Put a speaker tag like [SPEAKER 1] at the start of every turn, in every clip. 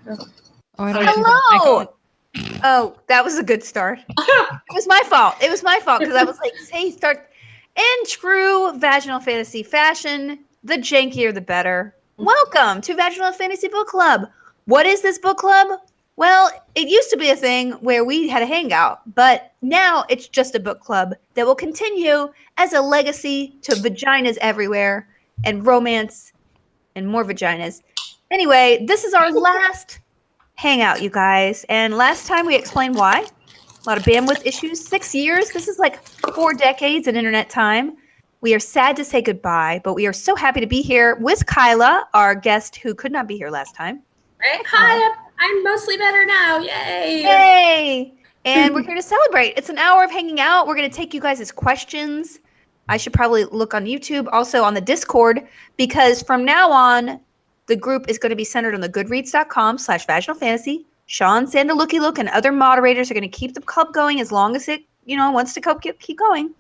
[SPEAKER 1] Oh, I don't
[SPEAKER 2] Hello. Oh, that was a good start. It was my fault. It was my fault because I was like, hey, start. In true Vaginal Fantasy fashion, the jankier the better. Welcome to Vaginal Fantasy Book Club. What is this book club? Well, it used to be a thing where we had a hangout, but now it's just a book club that will continue as a legacy to vaginas everywhere and romance and more vaginas. Anyway, this is our last hangout, you guys. And last time we explained why. A lot of bandwidth issues. 6 years. This is like 4 decades in internet time. We are sad to say goodbye, but we are so happy to be here with Kyla, our guest who could not be here last time.
[SPEAKER 3] Hi, I'm mostly better now. Yay!
[SPEAKER 2] Yay! And we're here to celebrate. It's an hour of hanging out. We're going to take you guys' questions. I should probably look on YouTube, also on the Discord, because from now on, the group is going to be centered on the goodreads.com/vaginalfantasy. Sean, Sandaluki Look, and other moderators are going to keep the club going as long as it, wants to keep going.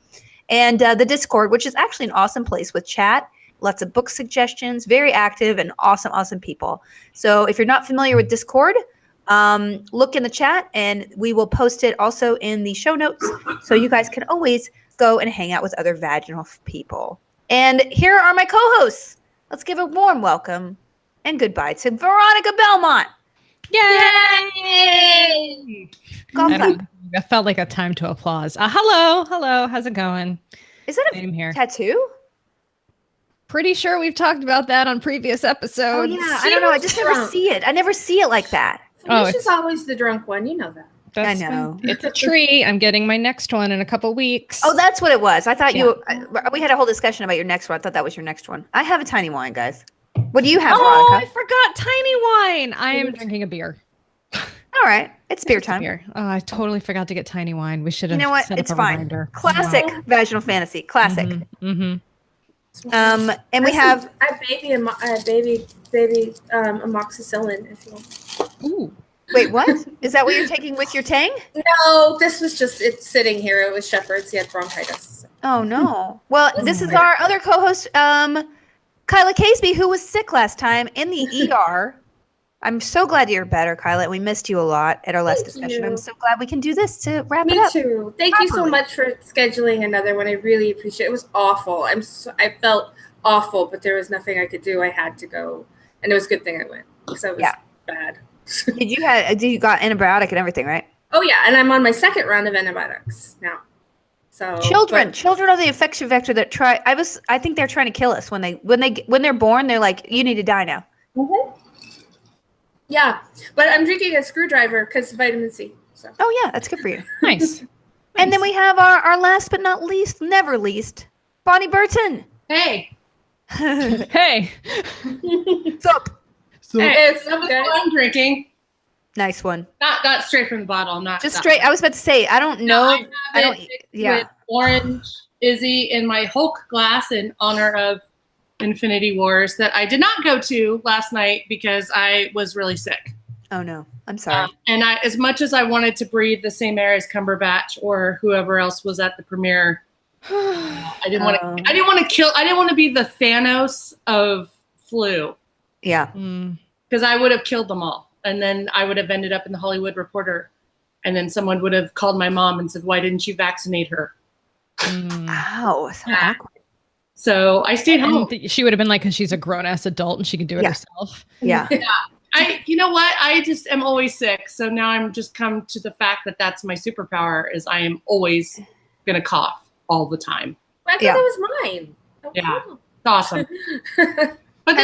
[SPEAKER 2] And the Discord, which is actually an awesome place with chat, lots of book suggestions, very active and awesome people. So if you're not familiar with Discord, look in the chat and we will post it also in the show notes. So you guys can always go and hang out with other vaginal people. And here are my co-hosts. Let's give a warm welcome and goodbye to Veronica Belmont.
[SPEAKER 1] Yay! I felt like a time to applause. Hello. How's it going?
[SPEAKER 2] Is that a tattoo?
[SPEAKER 1] Pretty sure we've talked about that on previous episodes.
[SPEAKER 2] Oh yeah, I don't know. I just never see it. I never see it like that.
[SPEAKER 3] Felicia's always the drunk one. You know that.
[SPEAKER 2] I know.
[SPEAKER 1] It's a tree. I'm getting my next one in a couple weeks.
[SPEAKER 2] Oh, that's what it was. I thought we had a whole discussion about your next one. I thought that was your next one. I have a tiny wine, guys. What do you have, Veronica?
[SPEAKER 1] Oh, I forgot tiny wine. I am drinking a beer.
[SPEAKER 2] All right. It's beer time.
[SPEAKER 1] Beer. Oh, I totally forgot to get tiny wine. We should have.
[SPEAKER 2] You know what? It's fine. Reminder. Classic Vaginal Fantasy. Classic.
[SPEAKER 1] Mm-hmm.
[SPEAKER 2] And we have
[SPEAKER 3] baby amoxicillin. If you want.
[SPEAKER 1] Ooh.
[SPEAKER 2] Wait, what? Is that what you're taking with your Tang?
[SPEAKER 3] No, this was just it's sitting here. It was Shepherd's. He had bronchitis.
[SPEAKER 2] Oh no. Well, this is our other co-host, Kyla Caseby, who was sick last time in the ER. I'm so glad you're better, Kyla. We missed you a lot at our last discussion. I'm so glad we can do this to wrap it up.
[SPEAKER 3] Me too. Thank you so much for scheduling another one. I really appreciate it. It was awful. I felt awful, but there was nothing I could do. I had to go, and it was a good thing I went because I was bad.
[SPEAKER 2] Did you got antibiotic and everything, right?
[SPEAKER 3] Oh yeah, and I'm on my second round of antibiotics now. So
[SPEAKER 2] children are the infection vector that I think they're trying to kill us when they're born. They're like, you need to die now.
[SPEAKER 3] Mm-hmm. Yeah, but I'm drinking a screwdriver because vitamin C. So.
[SPEAKER 2] Oh yeah, that's good for you.
[SPEAKER 1] Nice.
[SPEAKER 2] And then we have our last but not least, never least, Bonnie Burton.
[SPEAKER 4] Hey.
[SPEAKER 1] Hey.
[SPEAKER 2] What's up?
[SPEAKER 4] It's I'm drinking.
[SPEAKER 2] Nice one.
[SPEAKER 4] Not straight from the bottle. I'm not
[SPEAKER 2] just straight. I was about to say I don't know.
[SPEAKER 4] I don't. With orange Izzy in my Hulk glass in honor of Infinity Wars that I did not go to last night because I was really sick.
[SPEAKER 2] Oh no, I'm sorry.
[SPEAKER 4] And as much as I wanted to breathe the same air as Cumberbatch or whoever else was at the premiere, I didn't want to. I didn't want to kill. I didn't want to be the Thanos of flu.
[SPEAKER 2] Yeah.
[SPEAKER 4] Because I would have killed them all, and then I would have ended up in the Hollywood Reporter, and then someone would have called my mom and said, "Why didn't you vaccinate her?"
[SPEAKER 2] Ow, so awkward.
[SPEAKER 4] So I stayed home.
[SPEAKER 1] She would have been like, because she's a grown-ass adult and she can do it herself.
[SPEAKER 2] Yeah.
[SPEAKER 4] You know what? I just am always sick. So now I'm just come to the fact that that's my superpower is I am always going to cough all the time.
[SPEAKER 3] I thought that was mine.
[SPEAKER 4] Yeah. It's awesome. But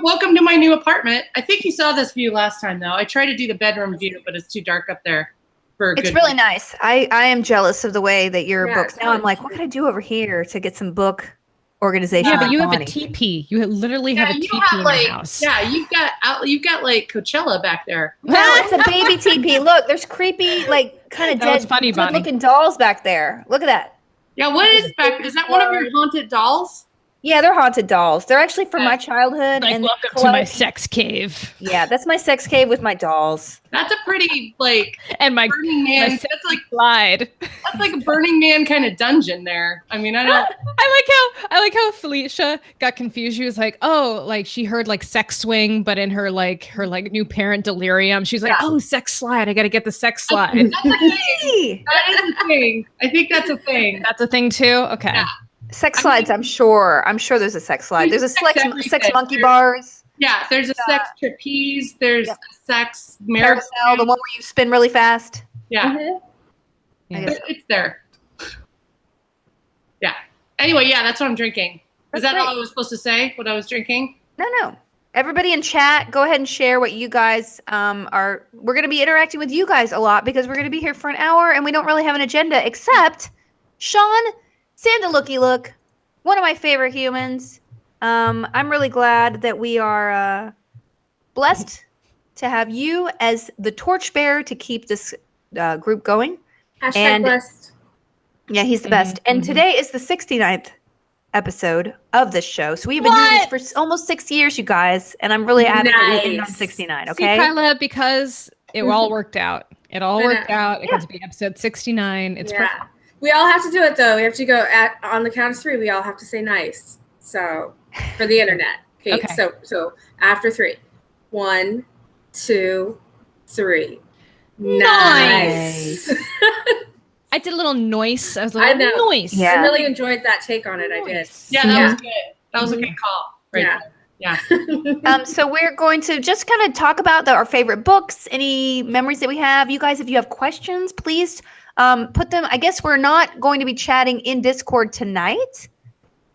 [SPEAKER 4] welcome to my new apartment. I think you saw this view last time, though. I tried to do the bedroom view, but it's too dark up there.
[SPEAKER 2] It's really nice. I am jealous of the way that your books. Now I'm like, what can I do over here to get some book organization?
[SPEAKER 1] Yeah, but you have a teepee. You literally have a teepee in your house.
[SPEAKER 4] Yeah, you've got like Coachella back there.
[SPEAKER 2] No, it's a baby teepee. Look, there's creepy, like kind of dead looking dolls back there. Look at that.
[SPEAKER 4] Yeah, what is back? Is that one of your haunted dolls?
[SPEAKER 2] Yeah, they're haunted dolls. They're actually from my childhood.
[SPEAKER 1] Like,
[SPEAKER 2] and
[SPEAKER 1] welcome to my sex cave.
[SPEAKER 2] Yeah, that's my sex cave with my dolls.
[SPEAKER 4] That's a pretty like
[SPEAKER 1] And my
[SPEAKER 4] Burning Man.
[SPEAKER 1] my
[SPEAKER 4] That's like
[SPEAKER 1] slide.
[SPEAKER 4] that's like a Burning Man kind of dungeon there. I mean, I don't.
[SPEAKER 1] I like how Felicia got confused. She was like, "Oh, like she heard like sex swing, but in her new parent delirium, she's like, oh, sex slide. I got to get the sex slide."
[SPEAKER 4] That's a thing. That is a thing. I think that's a thing.
[SPEAKER 1] That's a thing too. Okay.
[SPEAKER 4] Yeah.
[SPEAKER 2] Sex slides, I'm sure there's a sex slide. There's a sex monkey bars.
[SPEAKER 4] Yeah, there's a sex trapeze. There's a sex
[SPEAKER 2] Carousel, the one where you spin really fast.
[SPEAKER 4] Yeah.
[SPEAKER 1] Yeah.
[SPEAKER 4] It's there. Yeah. Anyway, yeah, that's what I'm drinking. Is that all I was supposed to say? What I was drinking?
[SPEAKER 2] No. Everybody in chat, go ahead and share what you guys are. We're going to be interacting with you guys a lot because we're going to be here for an hour and we don't really have an agenda except Sean Santa Looky Look, one of my favorite humans. I'm really glad that we are blessed to have you as the torchbearer to keep this group going.
[SPEAKER 3] Hashtag blessed.
[SPEAKER 2] Yeah, he's the best. And today is the 69th episode of this show. So we've been doing this for almost 6 years, you guys. And I'm really happy that we've been on 69, okay?
[SPEAKER 1] See, Kyla, because it all worked out. It all worked out. It got to be episode 69. It's perfect.
[SPEAKER 3] We all have to do it, though. We have to go on the count of 3. We all have to say nice. So, for the internet. Okay. So after 3. 1, 2, 3. Nice.
[SPEAKER 1] I did a little noise. I was like, noise.
[SPEAKER 2] Yeah.
[SPEAKER 3] I really enjoyed that take on it. I did.
[SPEAKER 4] Yeah, that was good. That was a good call. Right.
[SPEAKER 3] Yeah.
[SPEAKER 2] So we're going to just kind of talk about our favorite books, any memories that we have. You guys, if you have questions, please put them. I guess we're not going to be chatting in Discord tonight.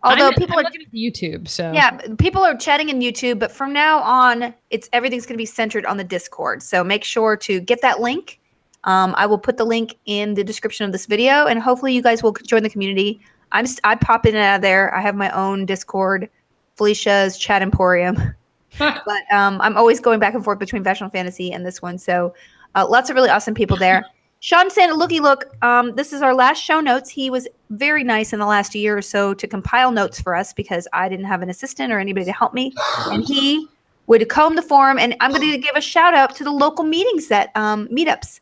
[SPEAKER 2] Although people are
[SPEAKER 1] looking at YouTube, so
[SPEAKER 2] people are chatting in YouTube, but from now on, everything's going to be centered on the Discord. So make sure to get that link. I will put the link in the description of this video, and hopefully you guys will join the community. I pop in and out of there. I have my own Discord, Felicia's Chat Emporium, but I'm always going back and forth between Vaginal Fantasy and this one. So lots of really awesome people there. Sean Santa Looky Look, this is our last show notes. He was very nice in the last year or so to compile notes for us because I didn't have an assistant or anybody to help me. And he would comb the forum. And I'm going to give a shout out to the local meetings meetups.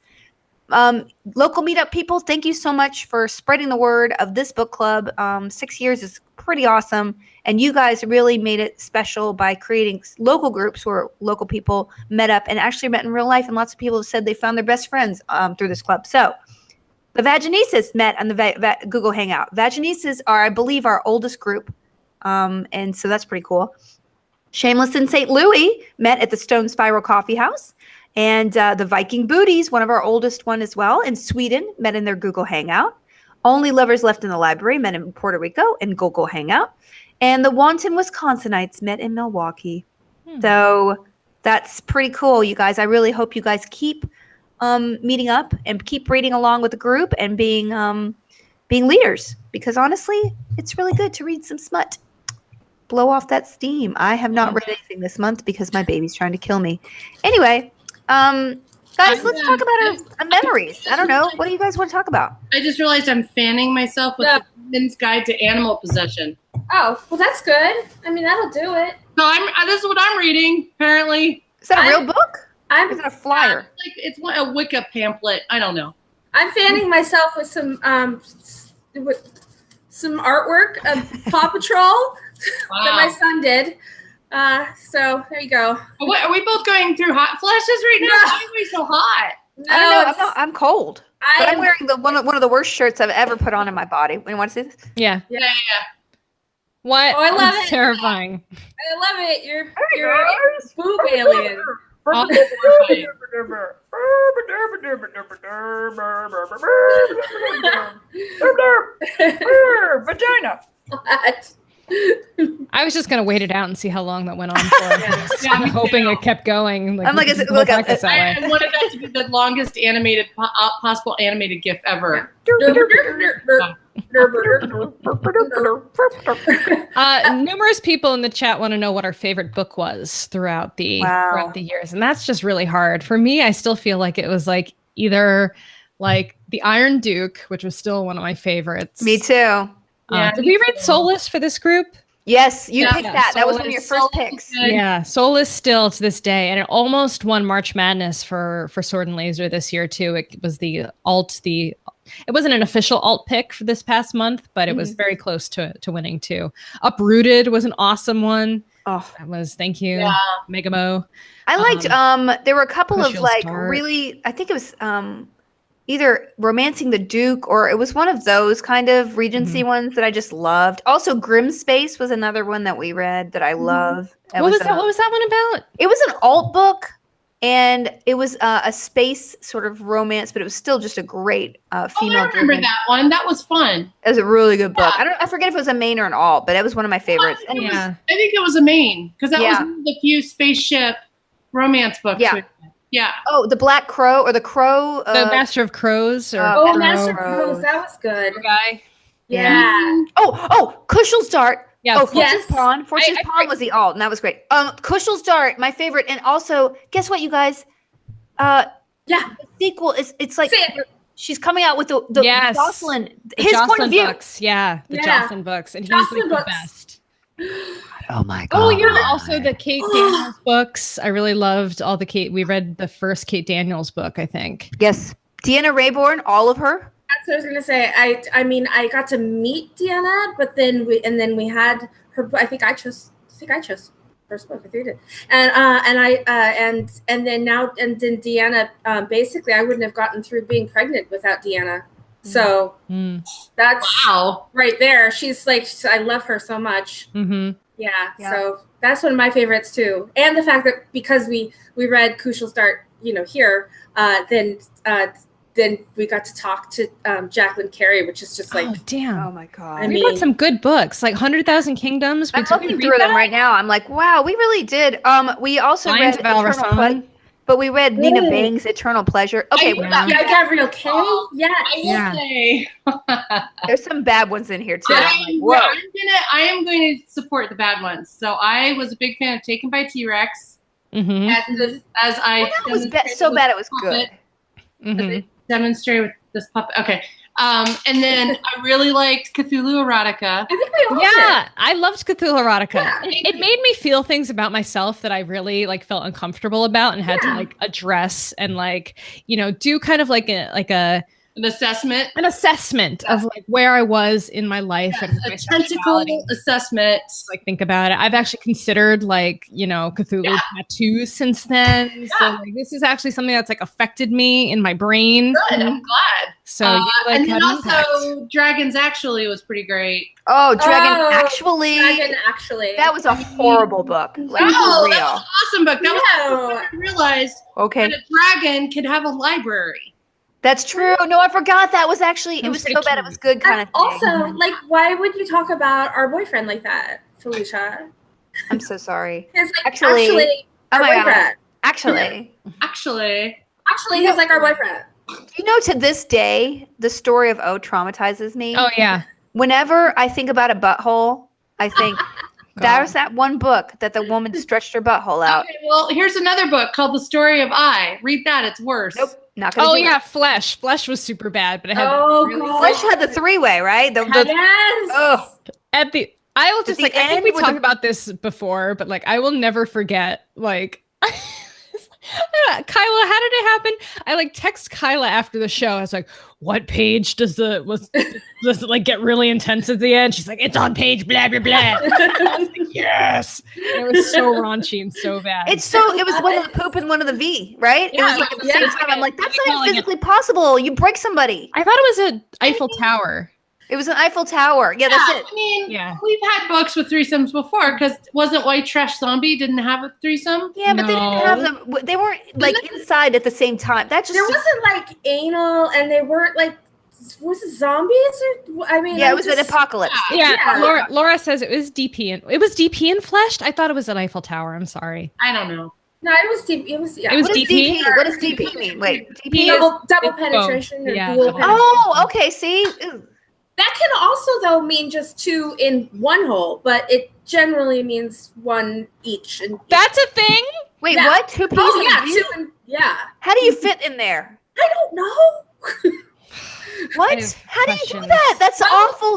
[SPEAKER 2] Local meetup people, thank you so much for spreading the word of this book club. 6 years is pretty awesome. And you guys really made it special by creating local groups where local people met up and actually met in real life. And lots of people have said they found their best friends through this club. So the Vaginistas met on the Google Hangout. Vaginistas are, I believe, our oldest group. And so that's pretty cool. Shameless in St. Louis met at the Stone Spiral Coffee House. And the Viking Booties, one of our oldest one as well, in Sweden, met in their Google Hangout. Only Lovers Left in the Library met in Puerto Rico in Google Hangout. And the Wanton Wisconsinites met in Milwaukee. So that's pretty cool, you guys. I really hope you guys keep meeting up and keep reading along with the group and being leaders. Because honestly, it's really good to read some smut. Blow off that steam. I have not read anything this month because my baby's trying to kill me. Anyway, guys, let's talk about our memories. I don't know. What do you guys want to talk about?
[SPEAKER 4] I just realized I'm fanning myself with the Women's Guide to Animal Possession.
[SPEAKER 3] Oh, well, that's good. I mean, that'll do it.
[SPEAKER 4] So this is what I'm reading, apparently.
[SPEAKER 2] Is that a real book? Or is it a flyer?
[SPEAKER 4] It's a Wicca pamphlet. I don't know.
[SPEAKER 3] I'm fanning myself with some artwork of Paw Patrol that my son did. So there you go.
[SPEAKER 4] Are we both going through hot flashes right now? Why are we so hot?
[SPEAKER 3] No,
[SPEAKER 2] I don't know. I'm cold. But I'm wearing one of the worst shirts I've ever put on in my body. You want to see this?
[SPEAKER 1] Yeah.
[SPEAKER 4] What?
[SPEAKER 3] Oh, I love
[SPEAKER 1] It's
[SPEAKER 3] it.
[SPEAKER 1] terrifying.
[SPEAKER 3] I love it. You're a boob alien.
[SPEAKER 2] Vagina.
[SPEAKER 3] What?
[SPEAKER 1] I was just gonna wait it out and see how long that went on for. I'm hoping it kept going.
[SPEAKER 2] I'm like, is it
[SPEAKER 1] I
[SPEAKER 2] like
[SPEAKER 1] wanted that
[SPEAKER 4] to be the longest animated possible animated GIF ever.
[SPEAKER 1] Numerous people in the chat want to know what our favorite book was throughout the years, and that's just really hard for me. I still feel like it was like either like The Iron Duke, which was still one of my favorites.
[SPEAKER 2] Me too.
[SPEAKER 1] Did we read Soulless for this group?
[SPEAKER 2] Yes, you picked that. That was one of your first picks.
[SPEAKER 1] Yeah, Soulless still to this day, and it almost won March Madness for Sword and Laser this year too. It was it wasn't an official alt pick for this past month, but it was very close to winning too. Uprooted was an awesome one.
[SPEAKER 2] Oh,
[SPEAKER 1] that was thank you, Megamo.
[SPEAKER 2] I liked. There were a couple of like really. I think it was either Romancing the Duke or it was one of those kind of Regency ones that I just loved. Also, Grim Space was another one that we read that I love.
[SPEAKER 1] What was that one about?
[SPEAKER 2] It was an alt book, and it was a space sort of romance, but it was still just a great female.
[SPEAKER 4] I remember that one. That was fun.
[SPEAKER 2] It was a really good book. I forget if it was a main or an alt, but it was one of my favorites.
[SPEAKER 4] I think it was a main because that was one of the few spaceship romance books. Yeah.
[SPEAKER 2] Oh, the Black Crow or the Crow.
[SPEAKER 1] The Master of Crows.
[SPEAKER 3] Master of Crows. That was good.
[SPEAKER 1] Guy.
[SPEAKER 3] Yeah.
[SPEAKER 2] Oh, Kushel's Dart.
[SPEAKER 1] Yeah.
[SPEAKER 2] Fortune's Pawn. Fortune's Pawn was the alt, and that was great. Kushel's Dart, my favorite. And also, guess what, you guys? The sequel is. It's like she's coming out with the Jocelyn. His
[SPEAKER 1] Jocelyn
[SPEAKER 2] point of view.
[SPEAKER 1] books. Yeah, the Jocelyn books, and he's like the best.
[SPEAKER 2] Oh my god!
[SPEAKER 1] Oh yeah, also the Kate Daniels books. I really loved all the Kate. We read the first Kate Daniels book, I think.
[SPEAKER 2] Yes, Deanna Raybourn, all of her.
[SPEAKER 3] That's what I was gonna say. I mean, I got to meet Deanna, but then we had her. I think I chose first book. I think I did, and then Deanna. Basically, I wouldn't have gotten through being pregnant without Deanna. So that's right there. She's like, I love her so much. Yeah. So that's one of my favorites too. And the fact that because we read Kushel's Dart, here, then we got to talk to Jacqueline Carey, which is just like,
[SPEAKER 1] oh damn,
[SPEAKER 2] oh my god.
[SPEAKER 1] I mean, we got some good books, like 100,000 Kingdoms.
[SPEAKER 2] I'm looking through them right now. I'm like, wow, we really did. We also read But we read Nina Bang's Eternal Pleasure. Okay,
[SPEAKER 3] Gabrielle K. Yes.
[SPEAKER 4] I will say
[SPEAKER 2] there's some bad ones in here too.
[SPEAKER 4] I am going to support the bad ones. So I was a big fan of Taken by T-Rex. As I
[SPEAKER 2] that was so bad it was good.
[SPEAKER 4] Demonstrate with this puppet. Okay. And then I really liked Cthulhu Erotica.
[SPEAKER 3] I think we all did.
[SPEAKER 1] I loved Cthulhu Erotica.
[SPEAKER 3] Yeah.
[SPEAKER 1] It made me feel things about myself that I really felt uncomfortable about and had to address and do kind of
[SPEAKER 4] an
[SPEAKER 1] assessment of where I was in my life and
[SPEAKER 4] a tentacle assessment.
[SPEAKER 1] Think about it. I've actually considered Cthulhu tattoos since then. So this is actually something that's affected me in my brain.
[SPEAKER 4] Good, I'm glad.
[SPEAKER 1] So
[SPEAKER 4] and then also Dragons Actually was pretty great.
[SPEAKER 2] Oh, Dragon Actually. That was a horrible book.
[SPEAKER 4] That was an awesome book. That was
[SPEAKER 3] I
[SPEAKER 4] realized that a dragon could have a library.
[SPEAKER 2] That's true. No, I forgot that was actually, it was so bad it was good kind of thing.
[SPEAKER 3] Also, why would you talk about our boyfriend like that, Felicia?
[SPEAKER 2] I'm so sorry.
[SPEAKER 3] Actually, our boyfriend.
[SPEAKER 2] Actually,
[SPEAKER 3] he's like our boyfriend.
[SPEAKER 2] You know, to this day, the story of O traumatizes me.
[SPEAKER 1] Oh, yeah.
[SPEAKER 2] Whenever I think about a butthole, I think there's that one book that the woman stretched her butthole out.
[SPEAKER 4] Okay, well, here's another book called The Story of I. Read that. It's worse.
[SPEAKER 2] Nope. Not gonna do it.
[SPEAKER 1] Flesh. Flesh was super bad, but it had
[SPEAKER 2] Flesh had the three-way, right?
[SPEAKER 3] Yes.
[SPEAKER 2] Oh.
[SPEAKER 1] I will just I think we talked about this before, but I will never forget Kyla, how did it happen? I text Kyla after the show. I was like, what page does it get really intense at the end? She's like, it's on page blah blah blah. I was like, yes. It was so raunchy and so bad.
[SPEAKER 2] It was one of the poop and one of the V, right?
[SPEAKER 1] Yeah,
[SPEAKER 2] it was at the same time. I'm like, that's not physically possible. You break somebody.
[SPEAKER 1] I thought it was an Eiffel Tower.
[SPEAKER 2] It was an Eiffel Tower. Yeah, that's it.
[SPEAKER 4] I mean, we've had books with threesomes before because wasn't White Trash Zombie didn't have a threesome?
[SPEAKER 2] Yeah, but they didn't have them. They weren't inside at the same time. That just
[SPEAKER 3] there wasn't anal, and they weren't was it zombies or
[SPEAKER 2] it was an apocalypse.
[SPEAKER 1] Yeah. Laura says it was DP and fleshed. I thought it was an Eiffel Tower. I'm sorry.
[SPEAKER 4] I don't know.
[SPEAKER 3] No, it was DP. It was
[SPEAKER 1] It was DP.
[SPEAKER 2] What does DP mean? Wait, DP
[SPEAKER 3] double penetration or dual penetration.
[SPEAKER 2] Oh, okay. See. Ew.
[SPEAKER 3] That can also, though, mean just two in one hole, but it generally means one each.
[SPEAKER 1] That's a thing?
[SPEAKER 2] Wait, what? 2 pieces?
[SPEAKER 3] Oh, yeah,
[SPEAKER 2] How do you fit in there?
[SPEAKER 3] I don't know.
[SPEAKER 2] What? How do you do that? That's awful.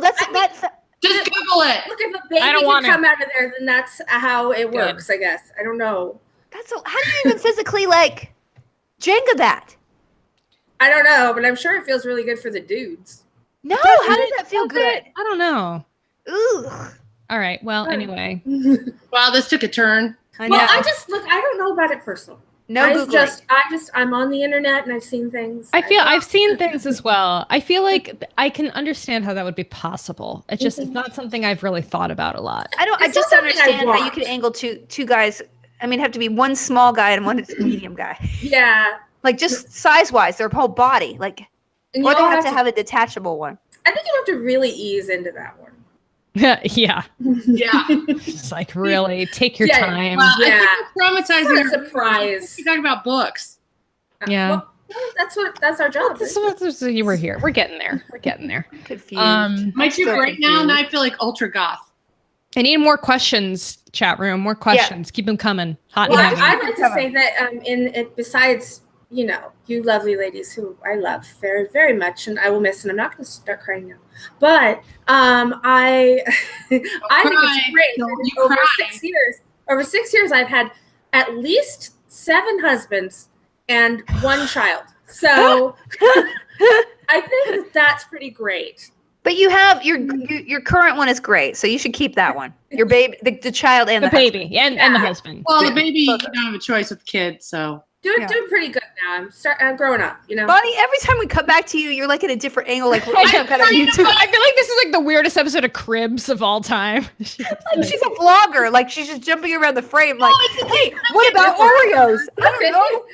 [SPEAKER 4] Just Google it.
[SPEAKER 3] Look, if a baby can come out of there, then that's how it works, I guess. I don't know.
[SPEAKER 2] How do you even physically like Jenga that?
[SPEAKER 3] I don't know, but I'm sure it feels really good for the dudes.
[SPEAKER 2] No, how does that feel good?
[SPEAKER 1] I don't know.
[SPEAKER 2] Ugh.
[SPEAKER 1] All right. Well, anyway.
[SPEAKER 4] Wow, this took a turn.
[SPEAKER 2] I know.
[SPEAKER 3] Well, I don't know about it personally. I'm on the internet and I've seen things.
[SPEAKER 1] I've seen things as well. I feel like I can understand how that would be possible. It's just it's not something I've really thought about a lot.
[SPEAKER 2] I just don't understand how you can angle two guys. I mean, have to be one small guy and one medium guy.
[SPEAKER 3] Yeah.
[SPEAKER 2] Like just size wise, their whole body. Like, or they have to have a detachable one.
[SPEAKER 3] I think you have to really ease into that one.
[SPEAKER 1] Yeah.
[SPEAKER 4] Yeah.
[SPEAKER 1] It's like really take your time.
[SPEAKER 4] Well, I think it's traumatizing.
[SPEAKER 3] What a surprise.
[SPEAKER 4] You talk about books.
[SPEAKER 1] Yeah.
[SPEAKER 3] Well, that's our job.
[SPEAKER 1] You were here. We're getting there.
[SPEAKER 2] Confused.
[SPEAKER 4] My two right now, and I feel like ultra goth.
[SPEAKER 1] I need more questions, chat room. More questions. Keep them coming. Hot.
[SPEAKER 3] Well, I'd like to say that besides, you lovely ladies who I love very, very much, and I will miss, and I'm not going to start crying now. But I think it's great. Over 6 years, I've had at least 7 husbands and 1 child. So I think that's pretty great.
[SPEAKER 2] But you have your current one is great, so you should keep that one. Your baby, the child, and the
[SPEAKER 1] baby, and the husband.
[SPEAKER 4] Well, the baby, you don't have a choice with kids, so.
[SPEAKER 3] Doing pretty good now. I'm growing up,
[SPEAKER 2] Bonnie, every time we come back to you, you're like at a different angle. Like we're some kind of YouTube.
[SPEAKER 1] I feel like this is like the weirdest episode of Cribs of all time.
[SPEAKER 2] She's a vlogger. Like she's just jumping around the frame. Like, hey, what about Oreos? I don't know.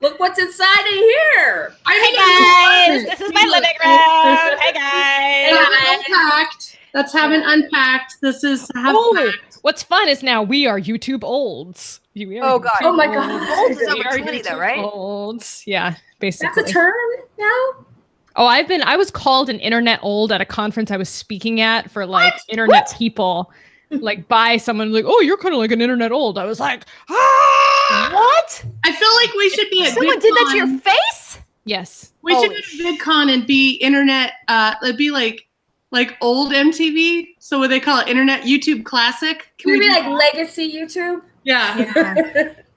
[SPEAKER 3] Look what's inside of here.
[SPEAKER 1] Hey guys, this is my living room. Hey guys.
[SPEAKER 4] Unpacked. That's haven't unpacked. This is packed.
[SPEAKER 1] What's fun is now we are YouTube olds.
[SPEAKER 2] Oh god.
[SPEAKER 3] Oh my god.
[SPEAKER 2] Olds is over 20 though, right?
[SPEAKER 1] Olds. Yeah, basically.
[SPEAKER 3] That's a term now?
[SPEAKER 1] Oh, I was called an internet old at a conference I was speaking at for like internet people, like by someone like, oh, you're kind of like an internet old. I was like,
[SPEAKER 2] what?
[SPEAKER 4] I feel like we should be at
[SPEAKER 2] Someone did that to your face?
[SPEAKER 1] Yes.
[SPEAKER 4] We should be at VidCon and be internet, it'd be like old MTV. So what they call it, internet YouTube classic.
[SPEAKER 3] Can we be like legacy YouTube?
[SPEAKER 4] Yeah.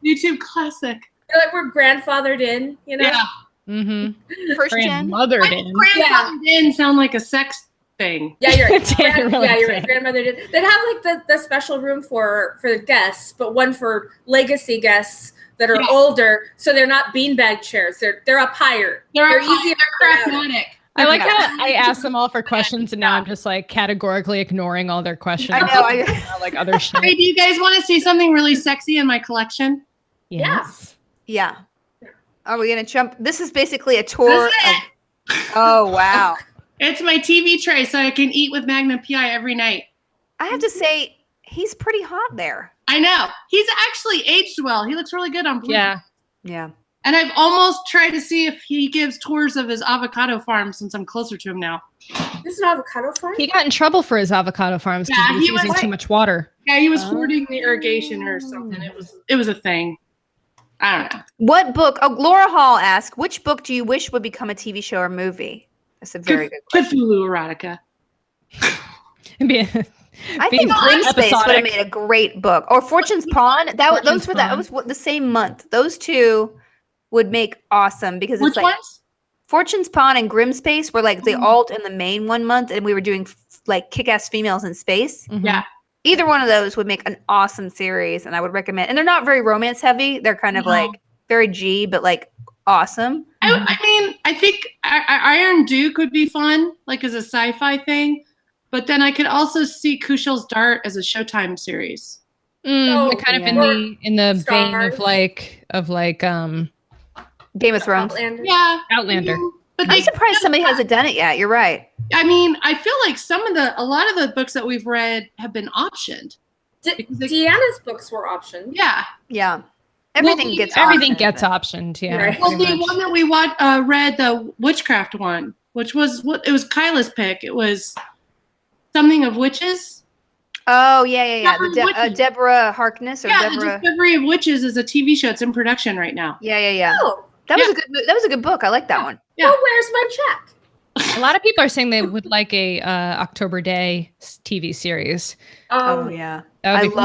[SPEAKER 4] YouTube classic.
[SPEAKER 3] Like we're grandfathered in,
[SPEAKER 4] Yeah.
[SPEAKER 1] Mm-hmm.
[SPEAKER 2] First gen.
[SPEAKER 1] Grandmothered in.
[SPEAKER 4] Grandfathered in sound like a sex thing.
[SPEAKER 3] Yeah, you're right.
[SPEAKER 1] You're
[SPEAKER 3] right. Grandmother did. They'd have like the special room for the guests, but one for legacy guests that are older, so they're not beanbag chairs. They're up higher. They're easier.
[SPEAKER 4] They're craftmatic.
[SPEAKER 1] I like how I asked them all for questions, and now I'm just like categorically ignoring all their questions.
[SPEAKER 2] I know.
[SPEAKER 1] Like other shit.
[SPEAKER 4] Hey, do you guys want to see something really sexy in my collection?
[SPEAKER 1] Yes.
[SPEAKER 2] Yeah. Are we gonna jump? This is basically a tour. Oh wow.
[SPEAKER 4] It's my TV tray, so I can eat with Magnum PI every night.
[SPEAKER 2] I have to say, he's pretty hot there.
[SPEAKER 4] I know. He's actually aged well. He looks really good on Blue.
[SPEAKER 2] Yeah.
[SPEAKER 4] And I've almost tried to see if he gives tours of his avocado farm since I'm closer to him now.
[SPEAKER 3] This is an avocado farm?
[SPEAKER 1] He got in trouble for his avocado farms because he was using too much water.
[SPEAKER 4] Yeah, he was hoarding the irrigation or something. It was a thing. I don't know.
[SPEAKER 2] What book? Oh, Laura Hall asked, which book do you wish would become a TV show or movie? That's a very good question.
[SPEAKER 4] Cthulhu Erotica.
[SPEAKER 2] I think Grimspace would have made a great book. Or Fortune's Pawn. That was the same month. Those two would make awesome because it's like Fortune's Pawn and Grimspace were like the alt and the main one month, and we were doing like kick-ass females in space.
[SPEAKER 1] Mm-hmm.
[SPEAKER 4] Yeah.
[SPEAKER 2] Either one of those would make an awesome series, and I would recommend. And they're not very romance heavy. They're kind of like very G, but like awesome.
[SPEAKER 4] I mean, I think Iron Duke would be fun, like as a sci-fi thing. But then I could also see Kushel's Dart as a Showtime series.
[SPEAKER 1] Kind of in the vein of like
[SPEAKER 2] Game of Thrones.
[SPEAKER 3] Outlander.
[SPEAKER 1] Yeah, Outlander.
[SPEAKER 2] But I'm surprised somebody hasn't done it yet. You're right.
[SPEAKER 4] I mean, I feel like a lot of the books that we've read have been optioned.
[SPEAKER 3] Deanna's books were optioned.
[SPEAKER 4] Yeah.
[SPEAKER 2] Yeah. Everything gets
[SPEAKER 1] optioned. Yeah.
[SPEAKER 3] Right.
[SPEAKER 4] Well, the one that we read, the witchcraft one, which was it was Kyla's pick. It was something of witches.
[SPEAKER 2] Oh yeah. Deborah Harkness or Deborah.
[SPEAKER 4] The Discovery of Witches is a TV show. It's in production right now.
[SPEAKER 2] Yeah.
[SPEAKER 3] Oh,
[SPEAKER 2] that was a good book. I like that one.
[SPEAKER 4] Yeah.
[SPEAKER 3] Well, where's my check?
[SPEAKER 1] A lot of people are saying they would like a October Day TV series.
[SPEAKER 2] Oh yeah.
[SPEAKER 1] That would be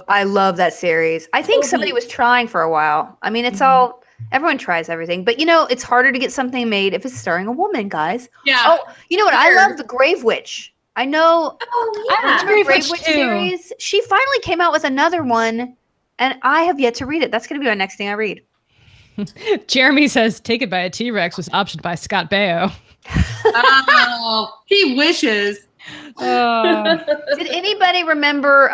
[SPEAKER 2] I love that series. I think somebody was trying for a while. I mean, it's all everyone tries everything, but it's harder to get something made if it's starring a woman, guys.
[SPEAKER 4] Yeah.
[SPEAKER 2] Oh, you know what? I love the Grave Witch. I know.
[SPEAKER 3] Oh
[SPEAKER 1] I
[SPEAKER 3] yeah.
[SPEAKER 1] love Grave Witch too.
[SPEAKER 2] series. She finally came out with another one, and I have yet to read it. That's going to be my next thing I read.
[SPEAKER 1] Jeremy says "Take It by a T-Rex" was optioned by Scott Baio.
[SPEAKER 4] Oh, he wishes.
[SPEAKER 2] Did anybody remember?